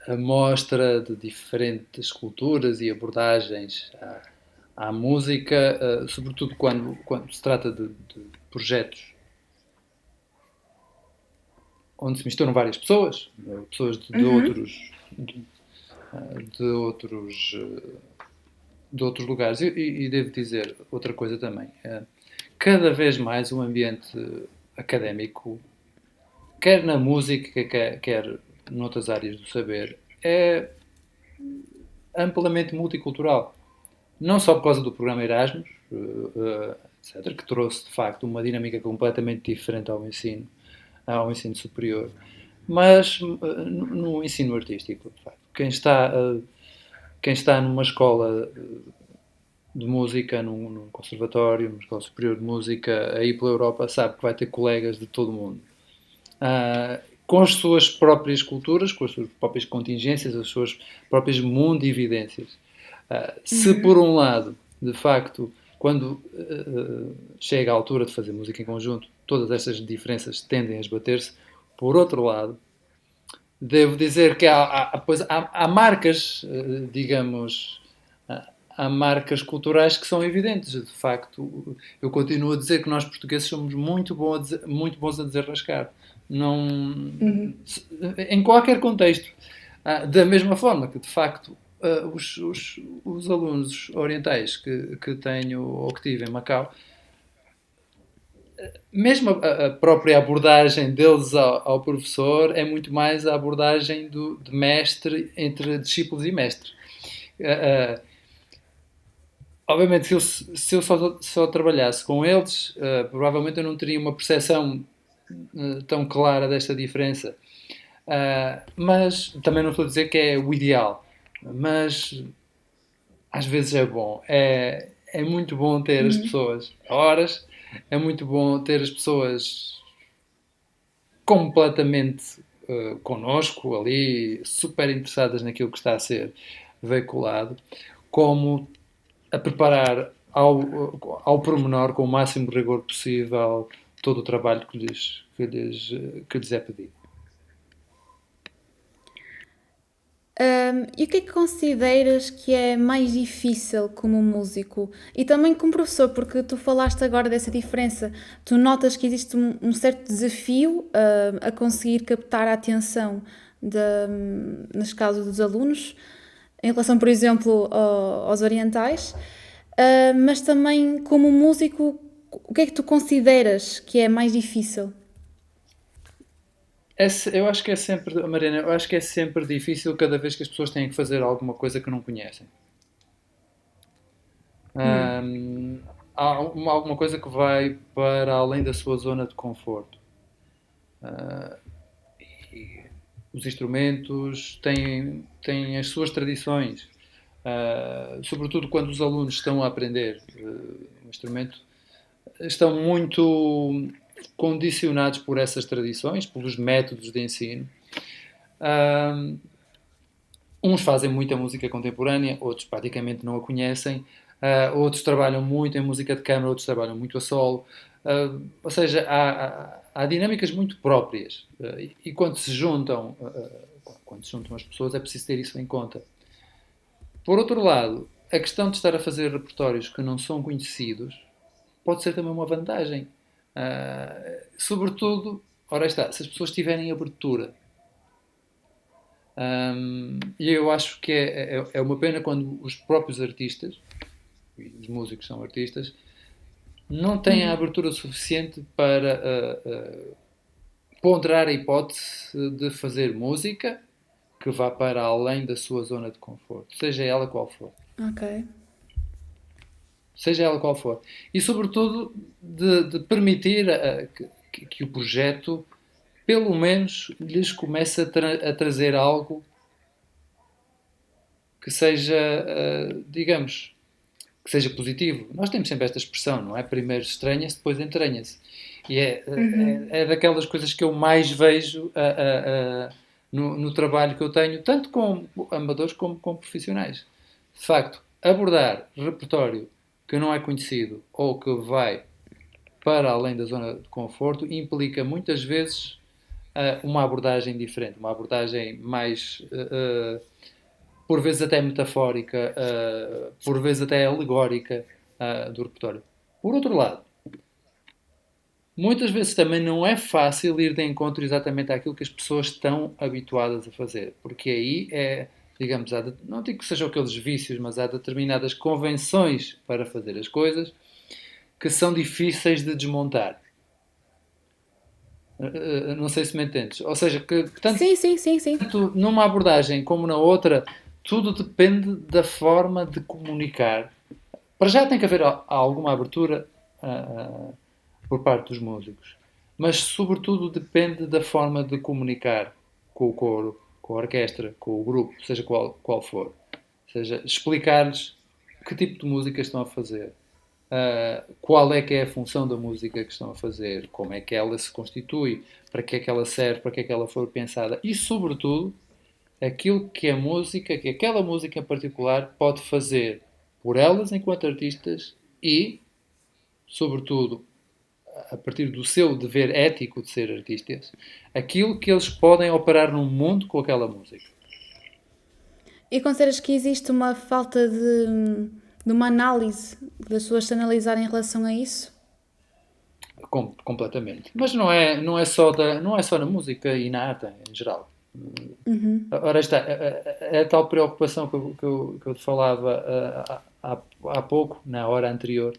amostra de diferentes culturas e abordagens à música, sobretudo quando se trata de projetos onde se misturam várias pessoas de outros lugares. E devo dizer outra coisa também. Cada vez mais o ambiente académico, quer na música, quer noutras áreas do saber, é amplamente multicultural. Não só por causa do programa Erasmus, etc., que trouxe de facto uma dinâmica completamente diferente ao ensino superior, mas no ensino artístico, de facto. Quem está numa escola de música, num conservatório, numa escola superior de música, aí pela Europa, sabe que vai ter colegas de todo o mundo. Com as suas próprias culturas, com as suas próprias contingências, as suas próprias mundividências. Se por um lado, de facto, quando chega a altura de fazer música em conjunto, todas essas diferenças tendem a esbater-se, por outro lado, devo dizer que há marcas, digamos, há marcas culturais que são evidentes. De facto, eu continuo a dizer que nós portugueses somos muito bons a desarrascar. Em qualquer contexto. Da mesma forma que, de facto, os alunos orientais que tenho ou que tive em Macau mesmo a própria abordagem deles ao professor é muito mais a abordagem de mestre entre discípulos e mestre. Uh, Obviamente, se eu só trabalhasse com eles, provavelmente eu não teria uma percepção tão clara desta diferença. Mas também não estou a dizer que é o ideal. Mas às vezes é bom. É muito bom ter as Uhum. pessoas a horas, é muito bom ter as pessoas completamente connosco ali, super interessadas naquilo que está a ser veiculado, como a preparar ao pormenor, com o máximo rigor possível, todo o trabalho que lhes é pedido. E o que é que consideras que é mais difícil como músico e também como professor? Porque tu falaste agora dessa diferença. Tu notas que existe um certo desafio, a conseguir captar a atenção neste caso dos alunos, em relação, por exemplo, aos orientais, mas também como músico, o que é que tu consideras que é mais difícil? Eu acho que é sempre, Mariana, eu acho que é sempre difícil cada vez que as pessoas têm que fazer alguma coisa que não conhecem. Hum, Hum, Há alguma coisa que vai para além da sua zona de conforto. E os instrumentos têm as suas tradições. Sobretudo quando os alunos estão a aprender um instrumento, estão muito condicionados por essas tradições, pelos métodos de ensino. Um, Uns fazem muita música contemporânea, outros praticamente não a conhecem, outros trabalham muito em música de câmara, outros trabalham muito a solo. Ou seja, há dinâmicas muito próprias. E quando se juntam as pessoas, é preciso ter isso em conta. Por outro lado, a questão de estar a fazer repertórios que não são conhecidos pode ser também uma vantagem. Sobretudo, ora está, se as pessoas tiverem abertura. E eu acho que é uma pena quando os próprios artistas, e os músicos são artistas, não têm a uhum. abertura suficiente para ponderar a hipótese de fazer música que vá para além da sua zona de conforto, seja ela qual for. Ok. Seja ela qual for. E, sobretudo, de permitir que o projeto, pelo menos, lhes comece a trazer algo que seja, digamos, que seja positivo. Nós temos sempre esta expressão, não é? Primeiro estranha-se, depois entranha-se. E Uhum. é daquelas coisas que eu mais vejo no trabalho que eu tenho, tanto com amadores como com profissionais. De facto, abordar repertório que não é conhecido ou que vai para além da zona de conforto implica muitas vezes uma abordagem diferente, uma abordagem mais por vezes até metafórica, por vezes até alegórica do repertório. Por outro lado, muitas vezes também não é fácil ir de encontro exatamente àquilo que as pessoas estão habituadas a fazer, porque aí digamos, não digo que sejam aqueles vícios, mas há determinadas convenções para fazer as coisas que são difíceis de desmontar. Não sei se me entendes. Ou seja, que tanto Sim, sim, sim, sim. numa abordagem como na outra, tudo depende da forma de comunicar. Para já tem que haver alguma abertura por parte dos músicos, mas sobretudo depende da forma de comunicar com o coro, com a orquestra, com o grupo, seja qual for. Ou seja, explicar-lhes que tipo de música estão a fazer, qual é que é a função da música que estão a fazer, como é que ela se constitui, para que é que ela serve, para que é que ela foi pensada e, sobretudo, aquilo que a música, que aquela música em particular pode fazer por elas enquanto artistas e, sobretudo, a partir do seu dever ético de ser artistas, aquilo que eles podem operar no mundo com aquela música. E consideras que existe uma falta de uma análise das pessoas se analisarem em relação a isso? Completamente. Mas não é só na música e na arte em geral. Uhum. Ora está, a tal preocupação que eu te falava há pouco, na hora anterior,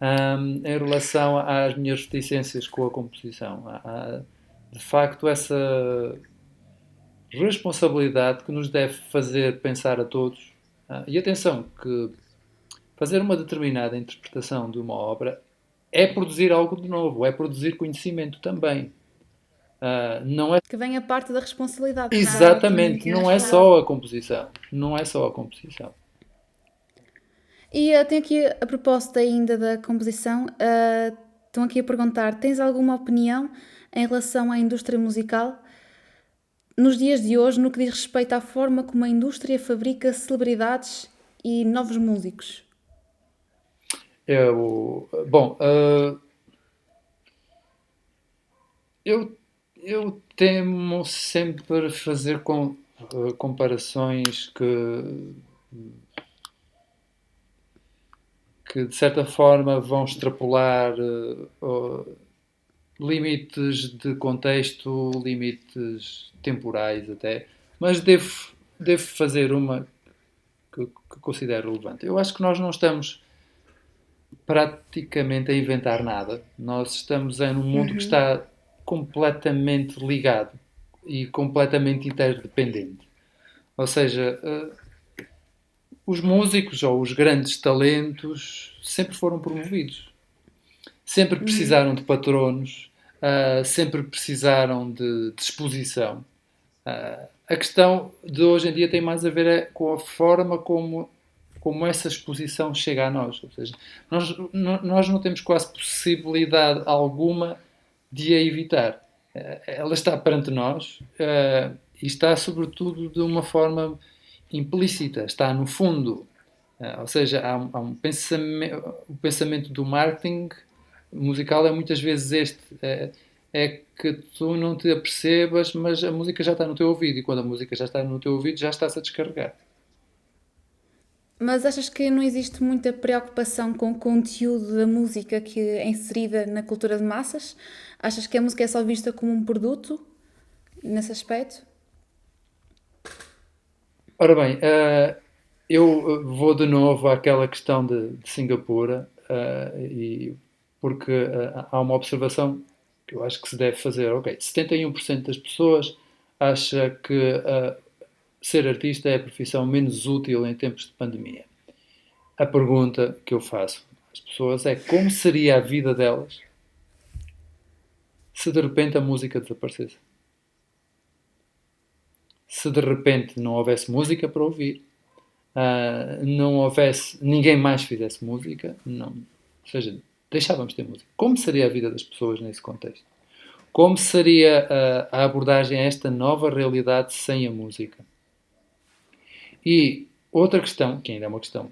em relação às minhas reticências com a composição. Há, de facto, essa responsabilidade que nos deve fazer pensar a todos. E atenção, que fazer uma determinada interpretação de uma obra é produzir algo de novo, é produzir conhecimento também. Não é Que vem a parte da responsabilidade, como já exatamente, não tínhamos é falado. só a composição. Não é só a composição. E tenho aqui, a propósito ainda da composição, estão aqui a perguntar: tens alguma opinião em relação à indústria musical nos dias de hoje, no que diz respeito à forma como a indústria fabrica celebridades e novos músicos? Bom, eu temo sempre fazer comparações que de certa forma vão extrapolar limites de contexto, limites temporais até, mas devo fazer uma que considero relevante. Eu acho que nós não estamos praticamente a inventar nada. Nós estamos em um mundo que está completamente ligado e completamente interdependente. Ou seja, os músicos ou os grandes talentos sempre foram promovidos. Sempre precisaram de patronos, sempre precisaram de exposição. A questão de hoje em dia tem mais a ver com a forma como essa exposição chega a nós. Ou seja, nós não temos quase possibilidade alguma de a evitar. Ela está perante nós e está, sobretudo, de uma forma implícita, está no fundo. Ou seja, há um pensamento, o pensamento do marketing musical é muitas vezes este. É que tu não te apercebas, mas a música já está no teu ouvido. E quando a música já está no teu ouvido, já está-se a descarregar. Mas achas que não existe muita preocupação com o conteúdo da música que é inserida na cultura de massas? Achas que a música é só vista como um produto nesse aspecto? Ora bem, eu vou de novo àquela questão de Singapura, porque há uma observação que eu acho que se deve fazer. Ok, 71% das pessoas acha que ser artista é a profissão menos útil em tempos de pandemia. A pergunta que eu faço às pessoas é como seria a vida delas se de repente a música desaparecesse? Se de repente não houvesse música para ouvir, não houvesse, ninguém mais fizesse música, não, ou seja, deixávamos de ter música. Como seria a vida das pessoas nesse contexto? Como seria a abordagem a esta nova realidade sem a música? E outra questão, que ainda é uma questão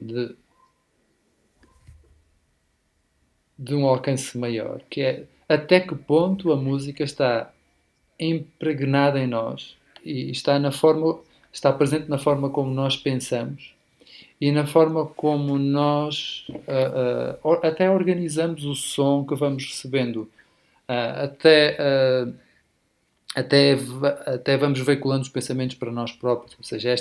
de um alcance maior, que é até que ponto a música está impregnada em nós e está presente na forma como nós pensamos e na forma como nós até organizamos o som que vamos recebendo, até, até vamos veiculando os pensamentos para nós próprios. Ou seja,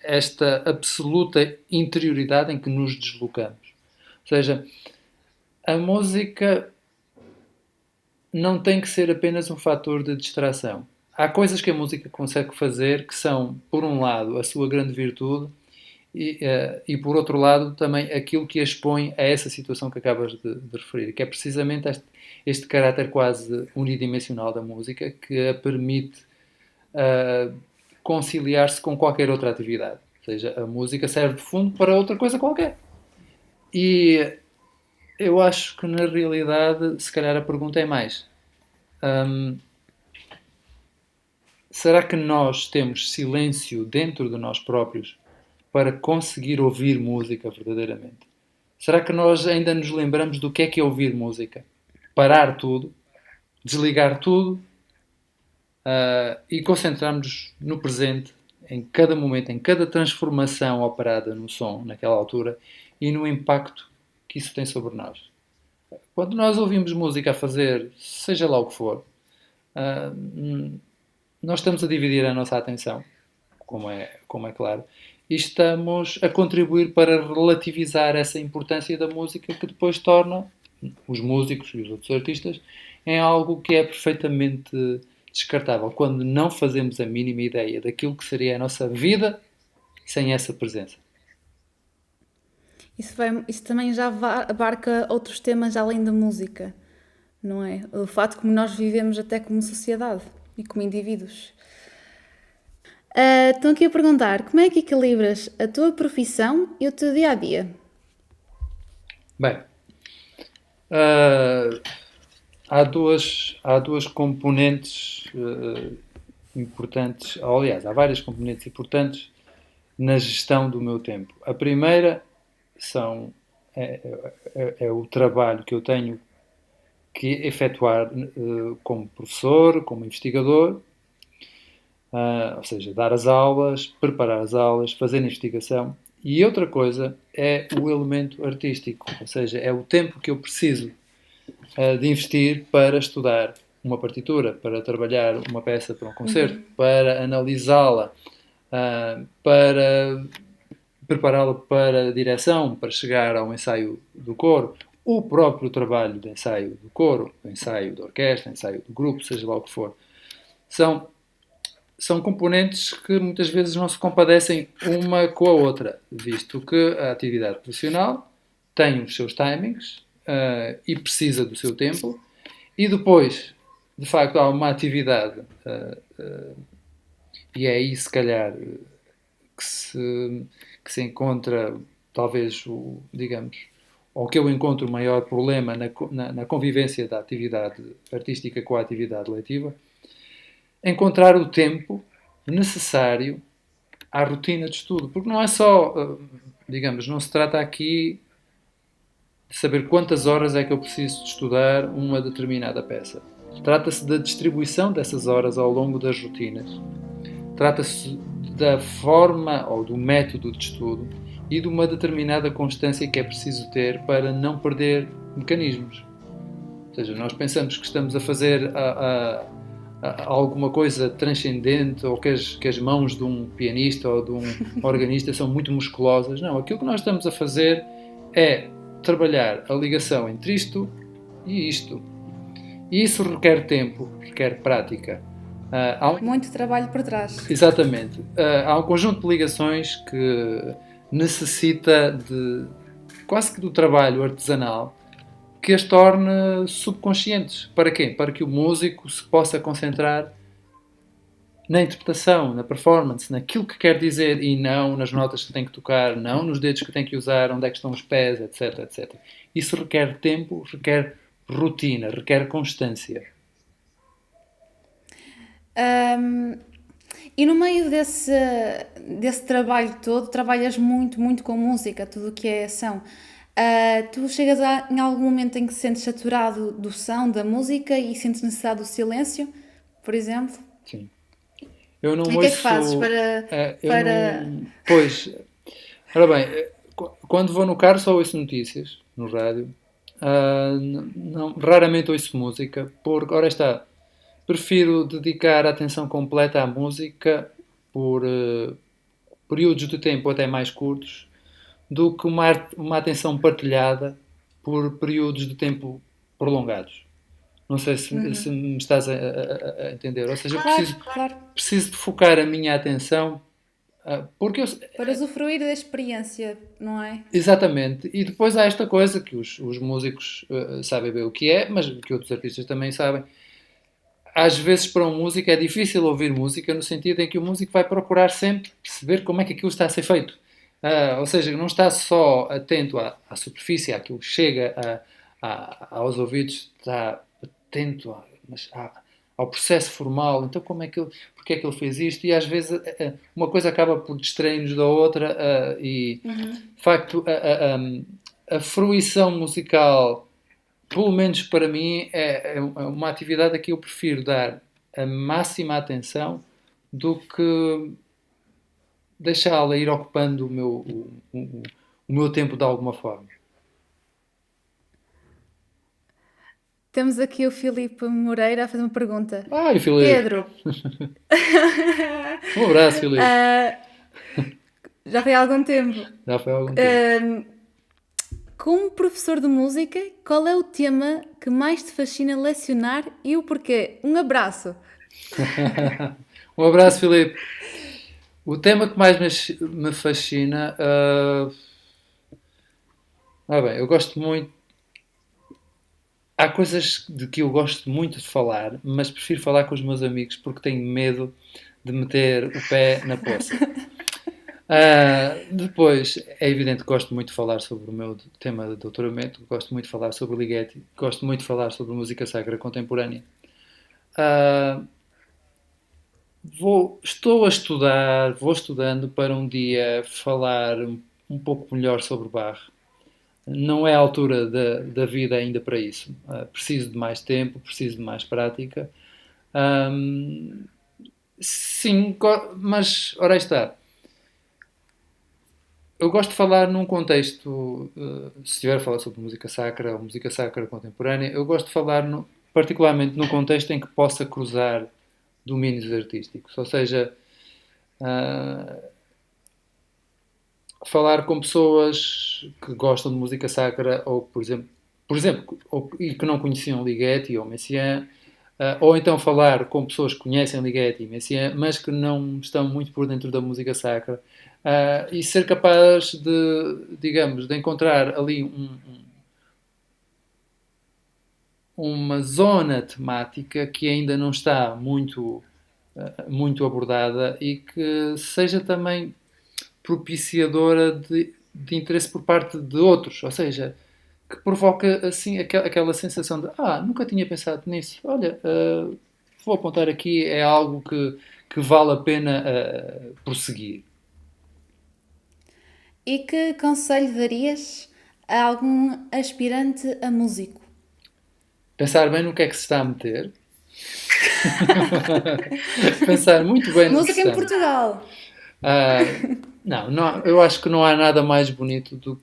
esta absoluta interioridade em que nos deslocamos. Ou seja, a música não tem que ser apenas um fator de distração. Há coisas que a música consegue fazer que são, por um lado, a sua grande virtude e por outro lado, também aquilo que a expõe a essa situação que acabas de referir, que é precisamente este caráter quase unidimensional da música que a permite conciliar-se com qualquer outra atividade. Ou seja, a música serve de fundo para outra coisa qualquer. E eu acho que na realidade, se calhar a pergunta é mais: será que nós temos silêncio dentro de nós próprios para conseguir ouvir música verdadeiramente? Será que nós ainda nos lembramos do que é ouvir música? Parar tudo, desligar tudo e concentrarmos no presente, em cada momento, em cada transformação operada no som, naquela altura, e no impacto que isso tem sobre nós. Quando nós ouvimos música a fazer, seja lá o que for, nós estamos a dividir a nossa atenção, como é claro, e estamos a contribuir para relativizar essa importância da música que depois torna os músicos e os outros artistas em algo que é perfeitamente descartável, quando não fazemos a mínima ideia daquilo que seria a nossa vida sem essa presença. Isso também já abarca outros temas além da música, não é? O fato como nós vivemos até como sociedade e como indivíduos. Estão aqui a perguntar, como é que equilibras a tua profissão e o teu dia-a-dia? Bem, ah, há duas componentes importantes, aliás, há várias componentes importantes na gestão do meu tempo. A primeira é o trabalho que eu tenho que efetuar como professor, como investigador, ou seja, dar as aulas, preparar as aulas, fazer a investigação. E outra coisa é o elemento artístico, ou seja, é o tempo que eu preciso de investir para estudar uma partitura, para trabalhar uma peça para um concerto, para analisá-la, para prepará-la para a direção, para chegar ao ensaio do coro, o próprio trabalho de ensaio do coro, o ensaio da orquestra, o ensaio do grupo, seja lá o que for. São componentes que muitas vezes não se compadecem uma com a outra, visto que a atividade profissional tem os seus timings e precisa do seu tempo, e depois, de facto, há uma atividade, e é aí se calhar que se encontra, talvez, digamos, ou que eu encontro o maior problema na convivência da atividade artística com a atividade letiva, encontrar o tempo necessário à rotina de estudo. Porque não é só, digamos, não se trata aqui de saber quantas horas é que eu preciso de estudar uma determinada peça. Trata-se da distribuição dessas horas ao longo das rotinas. Trata-se da forma ou do método de estudo e de uma determinada constância que é preciso ter para não perder mecanismos. Ou seja, nós pensamos que estamos a fazer alguma coisa transcendente ou que as mãos de um pianista ou de um organista são muito musculosas. Não, aquilo que nós estamos a fazer é trabalhar a ligação entre isto e isto. E isso requer tempo, requer prática. Muito trabalho por trás. Exatamente. Há um conjunto de ligações que necessita de quase que do trabalho artesanal que as torne subconscientes. Para quê? Para que o músico se possa concentrar na interpretação, na performance, naquilo que quer dizer e não nas notas que tem que tocar, não nos dedos que tem que usar, onde é que estão os pés, etc, etc. Isso requer tempo, requer rotina, requer constância. E no meio desse trabalho todo, trabalhas muito, muito com música, tudo o que é ação. Tu chegas em algum momento em que te sentes saturado do som, da música e sentes necessidade do silêncio, por exemplo? Sim. Eu não E o que é que fazes Pois, ora bem, quando vou no carro só ouço notícias no rádio. Raramente ouço música, porque, ora está, prefiro dedicar a atenção completa à música por períodos de tempo até mais curtos do que uma atenção partilhada por períodos de tempo prolongados. Não sei se me estás a entender. Ou seja, Claro. preciso de focar a minha atenção porque Para usufruir da experiência, não é? exatamente. E depois há esta coisa que os músicos sabem bem o que é, mas que outros artistas também sabem. Às vezes para um músico é difícil ouvir música no sentido em que o músico vai procurar sempre perceber como é que aquilo está a ser feito. Ou seja, não está só atento à superfície, àquilo que chega aos ouvidos, está atento ao processo formal. Então, porque é que ele fez isto? E às vezes uma coisa acaba por distrair-nos da outra e, de facto, a fruição musical, pelo menos para mim, é uma atividade a que eu prefiro dar a máxima atenção do que deixá-la ir ocupando o meu tempo de alguma forma. Temos aqui o Filipe Moreira a fazer uma pergunta. Ai, Filipe! Pedro, Um abraço, Filipe! Já foi há algum tempo. Já foi há algum tempo. Ahm, Como professor de música, qual é o tema que mais te fascina lecionar e o porquê? Um abraço. Um abraço, Filipe. O tema que mais me fascina. Bem, eu gosto muito. Há coisas de que eu gosto muito de falar, mas prefiro falar com os meus amigos porque tenho medo de meter o pé na poça. Depois, é evidente que gosto muito de falar sobre o meu tema de doutoramento, gosto muito de falar sobre Ligeti, gosto muito de falar sobre música sacra contemporânea. Ah, estou a estudar, vou estudando para um dia falar um pouco melhor sobre Bach. Não é a altura da vida ainda para isso. Preciso de mais tempo, preciso de mais prática. Ahm, sim, mas ora aí está. Eu gosto de falar num contexto, se estiver a falar sobre música sacra ou música sacra contemporânea, eu gosto de falar particularmente num contexto em que possa cruzar domínios artísticos. Ou seja, ah, falar com pessoas que gostam de música sacra ou, e que não conheciam Ligeti ou Messiaen, ou então falar com pessoas que conhecem Ligeti e Messiaen, mas que não estão muito por dentro da música sacra, e ser capaz de, digamos, de encontrar ali uma zona temática que ainda não está muito abordada e que seja também propiciadora de interesse por parte de outros, ou seja, que provoca assim aquela sensação de nunca tinha pensado nisso, olha, vou apontar aqui, é algo que vale a pena prosseguir. E que conselho darias a algum aspirante a músico? Pensar bem no que é que se está a meter, pensar muito bem no que se Música está em a meter. Portugal. Não, eu acho que não há nada mais bonito do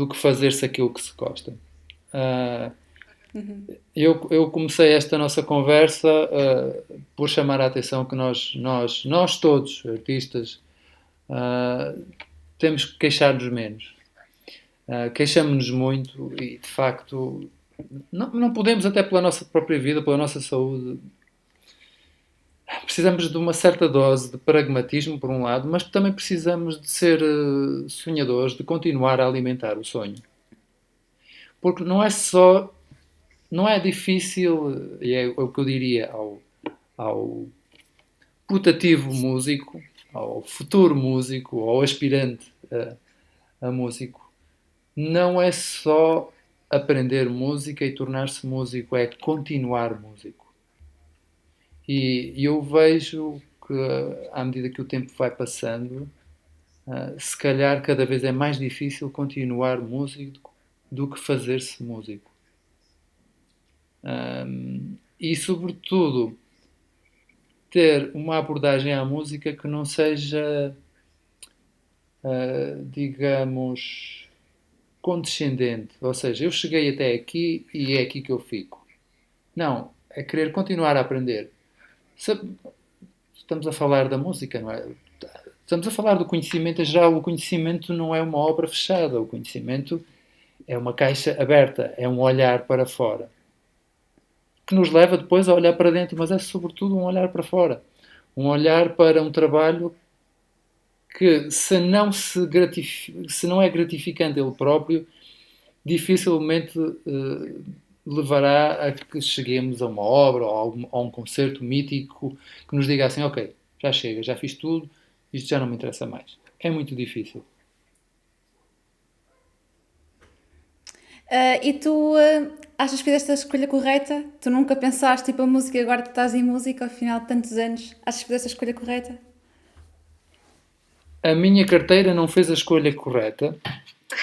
que fazer-se aquilo que se gosta. Ah, eu comecei esta nossa conversa por chamar a atenção que nós todos, artistas, ah, temos que queixar-nos menos. Queixamos-nos muito e, de facto, não podemos, até pela nossa própria vida, pela nossa saúde, precisamos de uma certa dose de pragmatismo, por um lado, mas também precisamos de ser sonhadores, de continuar a alimentar o sonho. Porque não é difícil, e é o que eu diria ao putativo músico, ao futuro músico, ao aspirante a músico, não é só aprender música e tornar-se músico, é continuar músico. E eu vejo que, à medida que o tempo vai passando, se calhar cada vez é mais difícil continuar músico do que fazer-se músico. E, sobretudo, ter uma abordagem à música que não seja, digamos, condescendente. Ou seja, eu cheguei até aqui e é aqui que eu fico. Não, é querer continuar a aprender. Estamos a falar da música, não é? Estamos a falar do conhecimento em geral. O conhecimento não é uma obra fechada. O conhecimento é uma caixa aberta, é um olhar para fora, que nos leva depois a olhar para dentro, mas é sobretudo um olhar para fora. Um olhar para um trabalho que, se não é gratificante ele próprio, dificilmente levará a que cheguemos a uma obra ou a um concerto mítico que nos diga assim, ok, já chega, já fiz tudo, isto já não me interessa mais. É muito difícil. E tu achas que fizeste a escolha correta? Tu nunca pensaste, tipo, a música e agora tu estás em música ao final de tantos anos. Achas que fizeste a escolha correta? A minha carteira não fez a escolha correta,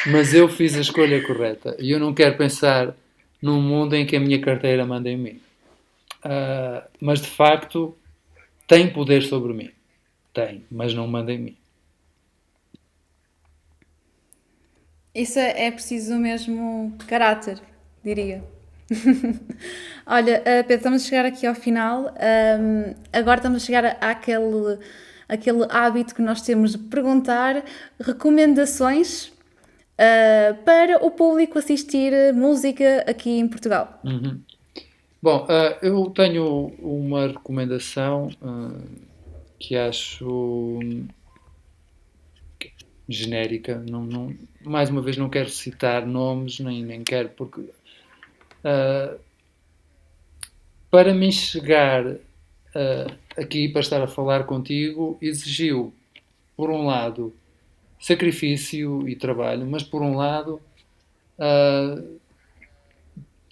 mas eu fiz a escolha correta. E eu não quero pensar num mundo em que a minha carteira manda em mim. Mas, de facto, tem poder sobre mim. Tem, mas não manda em mim. Isso é preciso mesmo caráter, diria. Olha, Pedro, estamos a chegar aqui ao final. Agora estamos a chegar aquele hábito que nós temos de perguntar recomendações para o público assistir música aqui em Portugal. Bom, eu tenho uma recomendação que acho genérica. Mais uma vez, não quero citar nomes, nem quero, porque para me chegar aqui para estar a falar contigo exigiu, por um lado, sacrifício e trabalho, mas por um lado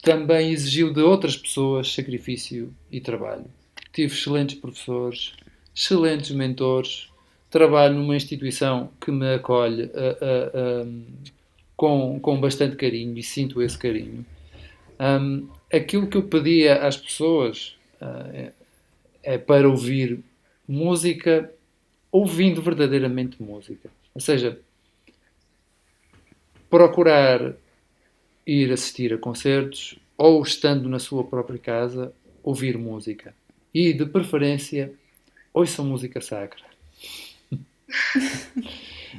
também exigiu de outras pessoas sacrifício e trabalho. Tive excelentes professores, excelentes mentores, trabalho numa instituição que me acolhe com bastante carinho e sinto esse carinho. Aquilo que eu pedia às pessoas é para ouvir música, ouvindo verdadeiramente música. Ou seja, procurar ir assistir a concertos ou, estando na sua própria casa, ouvir música. E, de preferência, ouçam música sacra.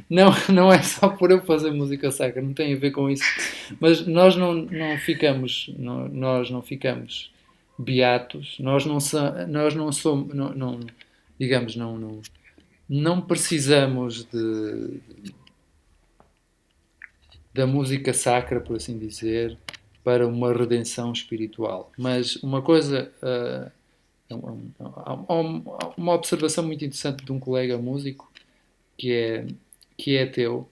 Não é só por eu fazer música sacra, não tem a ver com isso. Mas nós não ficamos beatos, nós não somos, digamos, não precisamos da música sacra, por assim dizer, para uma redenção espiritual. Mas uma coisa, uma observação muito interessante de um colega músico que é ateu,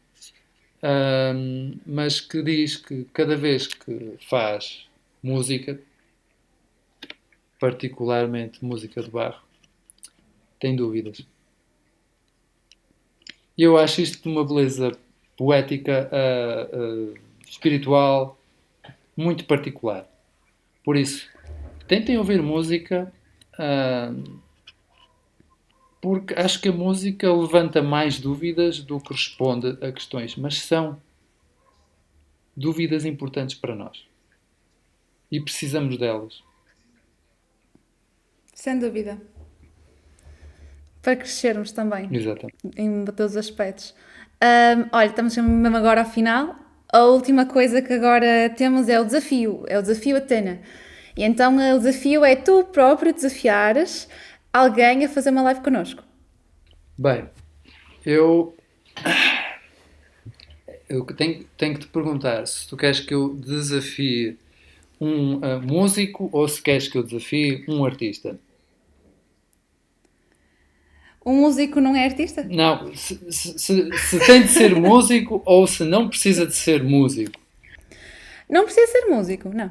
mas que diz que cada vez que faz música, particularmente música de Bach, tem dúvidas. E eu acho isto de uma beleza poética, espiritual, muito particular. Por isso, tentem ouvir música, porque acho que a música levanta mais dúvidas do que responde a questões, mas são dúvidas importantes para nós. E precisamos delas. Sem dúvida. Para crescermos também. Exatamente. Em todos os aspectos. Olha, estamos mesmo agora ao final. A última coisa que agora temos é o desafio Atena. E então o desafio é tu próprio desafiares alguém a fazer uma live connosco. Bem, eu tenho que te perguntar se tu queres que eu desafie um músico ou se queres que eu desafie um artista. Um músico não é artista? Não, se tem de ser músico ou se não precisa de ser músico. Não precisa ser músico, não.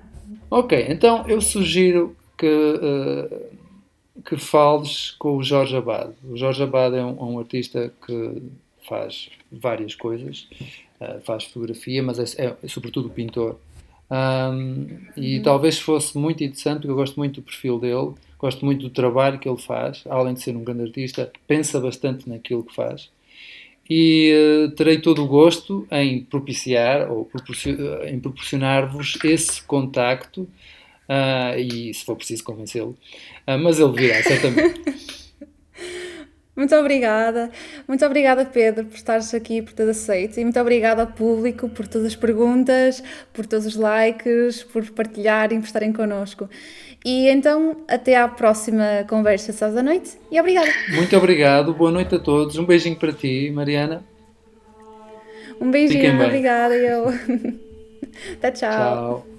Ok, então eu sugiro que fales com o Jorge Abad. O Jorge Abad é um artista que faz várias coisas. Faz fotografia, mas é sobretudo pintor. E talvez fosse muito interessante, porque eu gosto muito do perfil dele, gosto muito do trabalho que ele faz, além de ser um grande artista, pensa bastante naquilo que faz. E terei todo o gosto em propiciar ou em proporcionar-vos esse contacto, e se for preciso convencê-lo, mas ele virá certamente. Muito obrigada Pedro por estares aqui, por teres aceito, e muito obrigada ao público por todas as perguntas, por todos os likes, por partilharem, por estarem connosco. E então, até à próxima conversa sábado à noite e obrigada. Muito obrigado, boa noite a todos, um beijinho para ti, Mariana. Um beijinho, obrigada. Até tchau. Tchau.